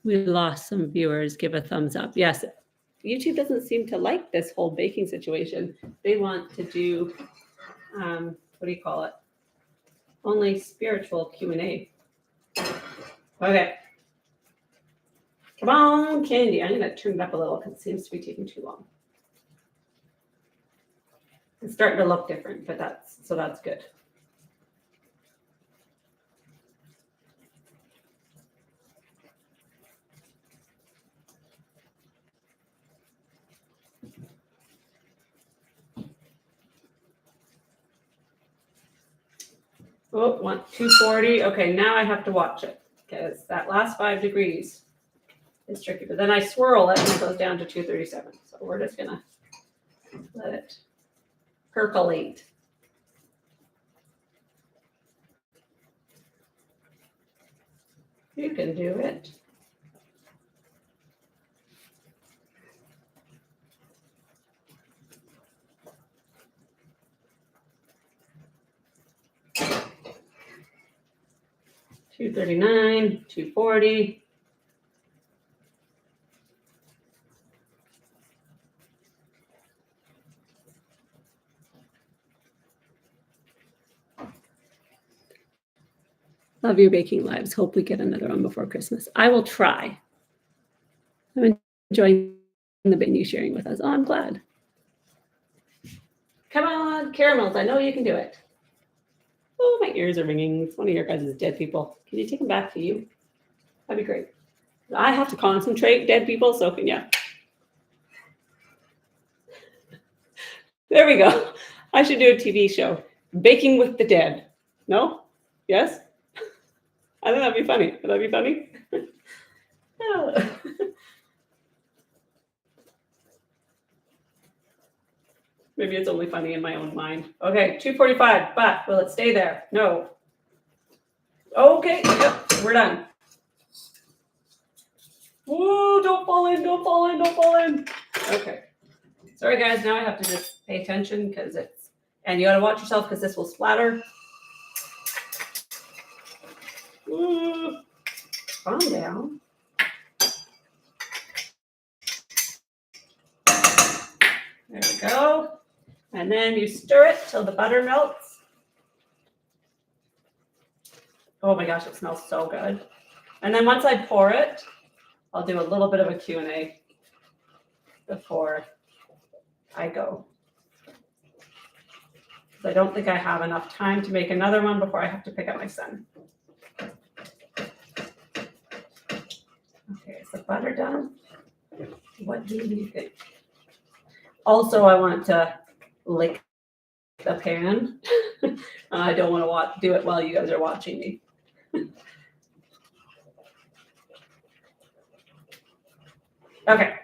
We lost some viewers. Give a thumbs up. Yes, YouTube doesn't seem to like this whole baking situation. They want to do, what do you call it? Only spiritual Q&A. Okay. Come on, Candy. I'm going to turn it up a little because it seems to be taking too long. It's starting to look different, but that's good. Oh, 240. Okay, now I have to watch it because that last 5 degrees is tricky. But then I swirl it and it goes down to 237. So we're just gonna let it percolate. You can do it. $239, $240. Love your baking lives. Hope we get another one before Christmas. I will try. I'm enjoying the bit you sharing with us. Oh, I'm glad. Come on, caramels. I know you can do it. Oh, my ears are ringing. It's one of your guys' dead people. Can you take them back to you? That'd be great. I have to concentrate, dead people, so can you. There we go. I should do a TV show. Baking with the Dead. No? Yes? I think that'd be funny. Would that be funny? Oh. Maybe it's only funny in my own mind. Okay, 245, but will it stay there? No. Okay, yep, we're done. Whoa, don't fall in, don't fall in, don't fall in. Okay. Sorry guys, now I have to just pay attention because it's, and you gotta watch yourself because this will splatter. Ooh, calm down. There we go. And then you stir it till the butter melts. Oh my gosh, it smells so good. And then once I pour it, I'll do a little bit of a Q&A before I go. I don't think I have enough time to make another one before I have to pick up my son. Okay, is the butter done? What do you think? Also, I want to lick the pan. I don't want to do it while you guys are watching me. Okay.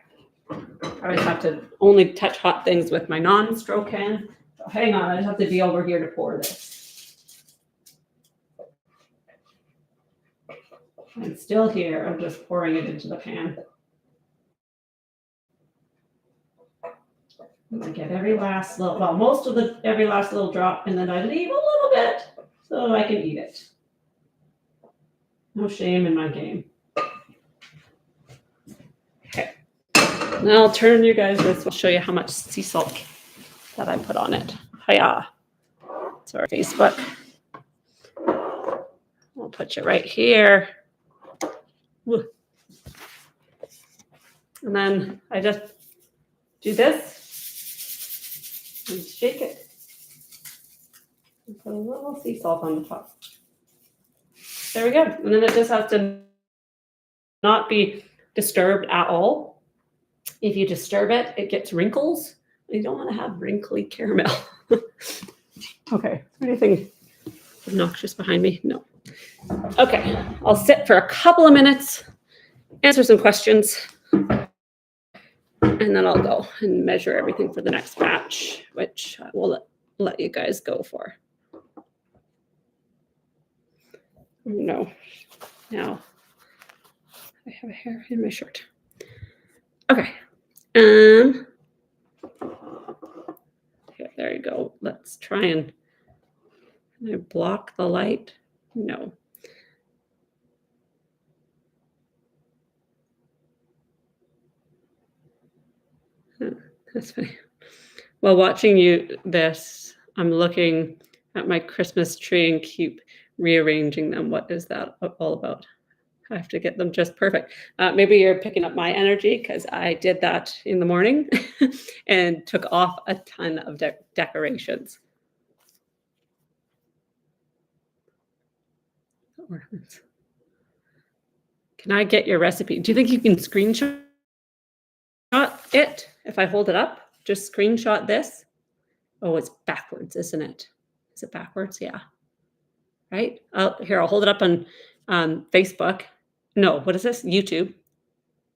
I just have to only touch hot things with my non-stroke hand. So hang on, I just have to be over here to pour this. I'm still here. I'm just pouring it into the pan. I get every last little, well, most of every last little drop, and then I leave a little bit so I can eat it. No shame in my game. Okay. Now I'll turn you guys this. I'll show you how much sea salt that I put on it. Hiya. Sorry, Facebook. I'll put you right here. Woo. And then I just do this and shake it. And put a little sea salt on the top. There we go. And then it just has to not be disturbed at all. If you disturb it, it gets wrinkles. You don't want to have wrinkly caramel. Okay. Anything obnoxious behind me? No. Okay. I'll sit for a couple of minutes, answer some questions, and then I'll go and measure everything for the next batch, which I will let you guys go for. No. Now, I have a hair in my shirt. Okay. Okay, there you go. Let's try and can I block the light? No. That's funny. While watching this, I'm looking at my Christmas tree and keep rearranging them. What is that all about? I have to get them just perfect. Maybe you're picking up my energy because I did that in the morning and took off a ton of decorations. Ornaments. Can I get your recipe? Do you think you can screenshot it if I hold it up? Just screenshot this. Oh, it's backwards, isn't it? Is it backwards? Yeah. right? Here, I'll hold it up on Facebook. No, what is this? YouTube,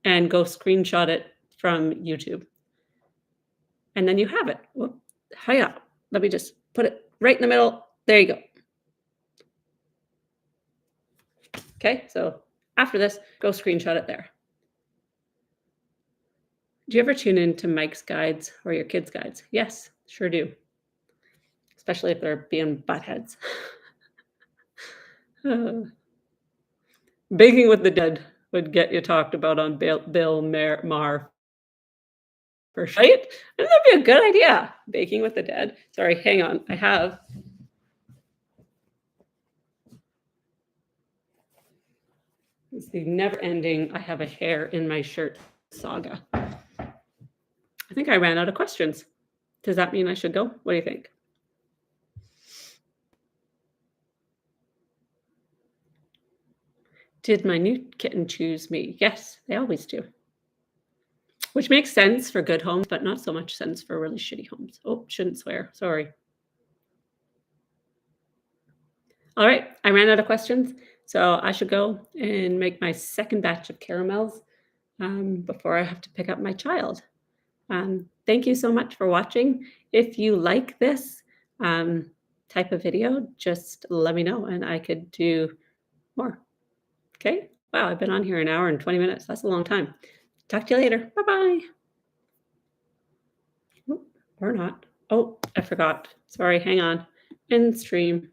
and go screenshot it from YouTube. And then you have it. Whoop. Hiya. Let me just put it right in the middle. There you go. Okay, so after this, go screenshot it there. Do you ever tune in to Mike's guides or your kids' guides? Yes, sure do. Especially if they're being buttheads. Baking with the Dead would get you talked about on Bill Maher. For sure. Right? Wouldn't that be a good idea? Baking with the Dead. Sorry, hang on. I have. It's the never-ending I have a hair in my shirt saga. I think I ran out of questions. Does that mean I should go? What do you think? Did my new kitten choose me? Yes, they always do. Which makes sense for good homes, but not so much sense for really shitty homes. Oh, shouldn't swear. Sorry. All right, I ran out of questions, so I should go and make my second batch of caramels before I have to pick up my child. Thank you so much for watching. If you like this type of video, just let me know and I could do more. Okay? Wow, I've been on here an hour and 20 minutes. That's a long time. Talk to you later. Bye-bye. Or not. Oh, I forgot. Sorry, hang on. End stream.